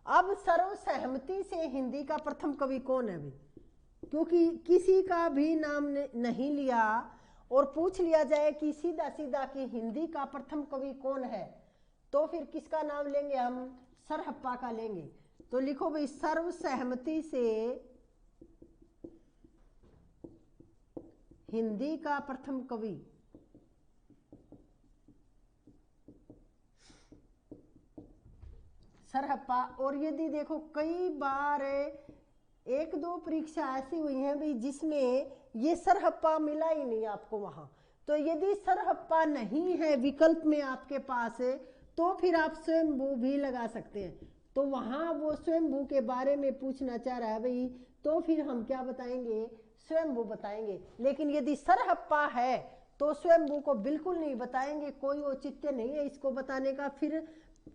अब सर्वसहमति से हिंदी का प्रथम कवि कौन है भाई? क्योंकि किसी का भी नाम नहीं लिया और पूछ लिया जाए कि सीधा सीधा कि हिंदी का प्रथम कवि कौन है, तो फिर किसका नाम लेंगे हम? सरहप्पा का लेंगे। तो लिखो भाई, सर्वसहमति से हिंदी का प्रथम कवि सरहप्पा। और यदि देखो, कई बार एक दो परीक्षा ऐसी हुई है भाई जिसमें ये सरहप्पा मिला ही नहीं आपको वहां, तो यदि सरहप्पा नहीं है विकल्प में आपके पास, तो फिर आप स्वयंभू भी लगा सकते हैं। तो वहां वो स्वयंभू के बारे में पूछना चाह रहा है भाई, तो फिर हम क्या बताएंगे? स्वयंभू बताएंगे। लेकिन यदि सरहप्पा है तो स्वयंभू को बिल्कुल नहीं बताएंगे, कोई औचित्य नहीं है इसको बताने का। फिर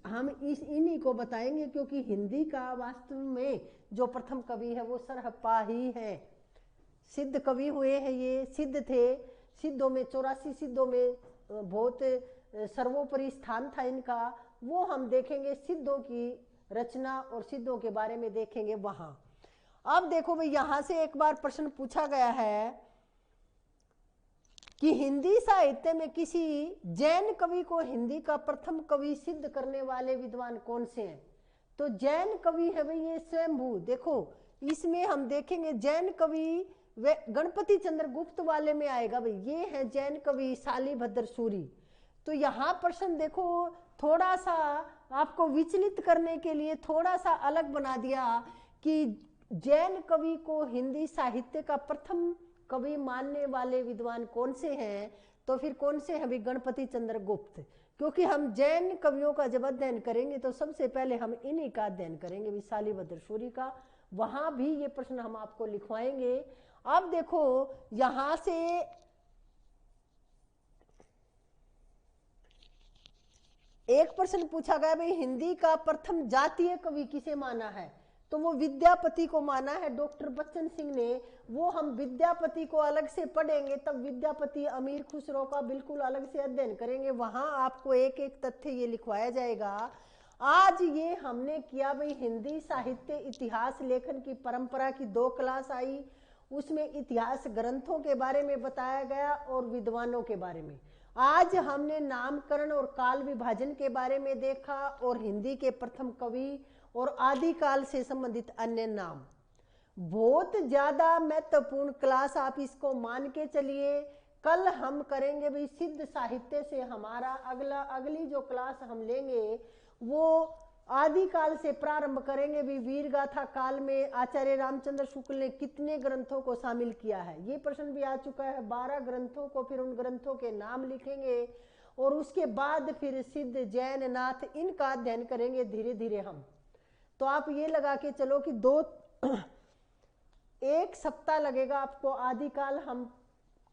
हम इन्हीं को बताएंगे, क्योंकि हिंदी का वास्तव में जो प्रथम कवि है वो सरहप्पा ही है। सिद्ध कवि हुए हैं, ये सिद्ध थे। सिद्धों में 84 सिद्धों में बहुत सर्वोपरि स्थान था इनका, वो हम देखेंगे सिद्धों की रचना और सिद्धों के बारे में देखेंगे वहां। अब देखो भाई, यहां से एक बार प्रश्न पूछा गया है कि हिंदी साहित्य में किसी जैन कवि को हिंदी का प्रथम कवि सिद्ध करने वाले विद्वान कौन से हैं? तो जैन कवि है भाई ये स्वयंभू। देखो, इसमें हम देखेंगे जैन कवि वे गणपति चंद्र गुप्त वाले में आएगा भाई, ये है जैन कवि शालिभद्र सूरी। तो यहाँ प्रश्न देखो, थोड़ा सा आपको विचलित करने के लिए थोड़ा सा अलग बना दिया कि जैन कवि को हिंदी साहित्य का प्रथम कवि मानने वाले विद्वान कौन से हैं? तो फिर कौन से हैं भाई? गणपति चंद्र गुप्त। क्योंकि हम जैन कवियों का जब अध्ययन करेंगे तो सबसे पहले हम इन्हीं का अध्ययन करेंगे भी, शालिभद्र सूरी का। वहां भी ये प्रश्न हम आपको लिखवाएंगे। अब देखो, यहां से एक प्रश्न पूछा गया भाई, हिंदी का प्रथम जातीय कवि किसे माना है? तो वो विद्यापति को माना है डॉक्टर बच्चन सिंह ने। वो हम विद्यापति को अलग से पढ़ेंगे, तब विद्यापति अमीर खुसरो का बिल्कुल अलग से अध्ययन करेंगे, वहां आपको एक एक तथ्य ये लिखवाया जाएगा। आज ये हमने किया भाई हिंदी साहित्य इतिहास लेखन की परंपरा की 2 क्लास आई, उसमें इतिहास ग्रंथों के बारे में बताया गया और विद्वानों के बारे में। आज हमने नामकरण और काल विभाजन के बारे में देखा और हिंदी के प्रथम कवि और आदिकाल से संबंधित अन्य नाम। बहुत ज्यादा महत्वपूर्ण क्लास, आप इसको मान के चलिए। कल हम करेंगे भी सिद्ध साहित्य से, हमारा अगली जो क्लास हम लेंगे वो आदिकाल से प्रारंभ करेंगे भी। वीर गाथा काल में आचार्य रामचंद्र शुक्ल ने कितने ग्रंथों को शामिल किया है, ये प्रश्न भी आ चुका है। 12 ग्रंथों को, फिर उन ग्रंथों के नाम लिखेंगे और उसके बाद फिर सिद्ध, जैन, नाथ, इनका अध्ययन करेंगे धीरे धीरे हम। तो आप ये लगा के चलो कि 1 सप्ताह लगेगा आपको। आदिकाल हम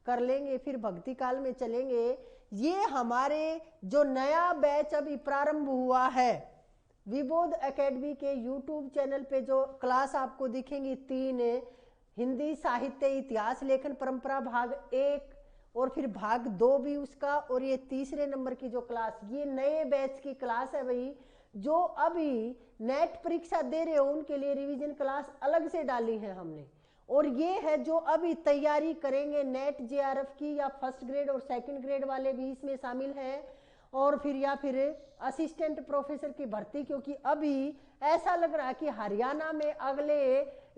कर लेंगे, फिर भक्ति काल में चलेंगे। ये हमारे जो नया बैच अभी प्रारंभ हुआ है विबोध एकेडमी के यूट्यूब चैनल पे, जो क्लास आपको दिखेंगी 3, हिंदी साहित्य इतिहास लेखन परंपरा भाग 1 और फिर भाग 2 भी उसका, और ये तीसरे नंबर की जो क्लास, ये नए बैच की क्लास है भाई। जो अभी नेट परीक्षा दे रहे हो उनके लिए रिवीजन क्लास अलग से डाली है हमने। और ये है जो अभी तैयारी करेंगे नेट जेआरएफ की, या फर्स्ट ग्रेड और सेकंड ग्रेड वाले भी इसमें शामिल हैं, और फिर या फिर असिस्टेंट प्रोफेसर की भर्ती। क्योंकि अभी ऐसा लग रहा है कि हरियाणा में अगले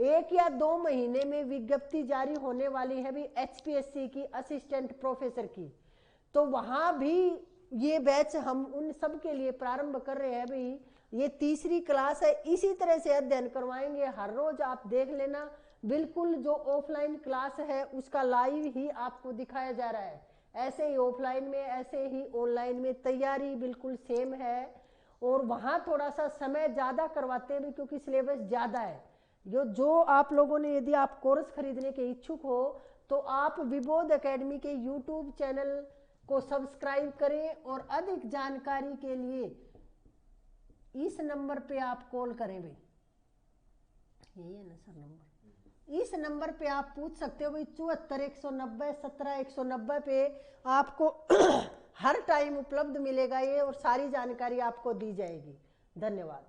1 या 2 महीने में विज्ञप्ति जारी होने वाली है भी एचपीएससी की, असिस्टेंट प्रोफेसर की। तो वहां भी ये बैच हम उन सब के लिए प्रारंभ कर रहे हैं भाई। ये तीसरी क्लास है, इसी तरह से अध्ययन करवाएंगे हर रोज, आप देख लेना। बिल्कुल जो ऑफलाइन क्लास है उसका लाइव ही आपको दिखाया जा रहा है, ऐसे ही ऑफलाइन में ऐसे ही ऑनलाइन में तैयारी बिल्कुल सेम है। और वहाँ थोड़ा सा समय ज़्यादा करवाते हैं क्योंकि सिलेबस ज़्यादा है। जो आप लोगों ने, यदि आप कोर्स खरीदने के इच्छुक हो तो आप विबोध एकेडमी के यूट्यूब चैनल को सब्सक्राइब करें, और अधिक जानकारी के लिए इस नंबर पे आप कॉल करें भाई। यही है ना सर नंबर? इस नंबर पे आप पूछ सकते हो भाई। 74 190 17 190 पे आपको हर टाइम उपलब्ध मिलेगा ये, और सारी जानकारी आपको दी जाएगी। धन्यवाद।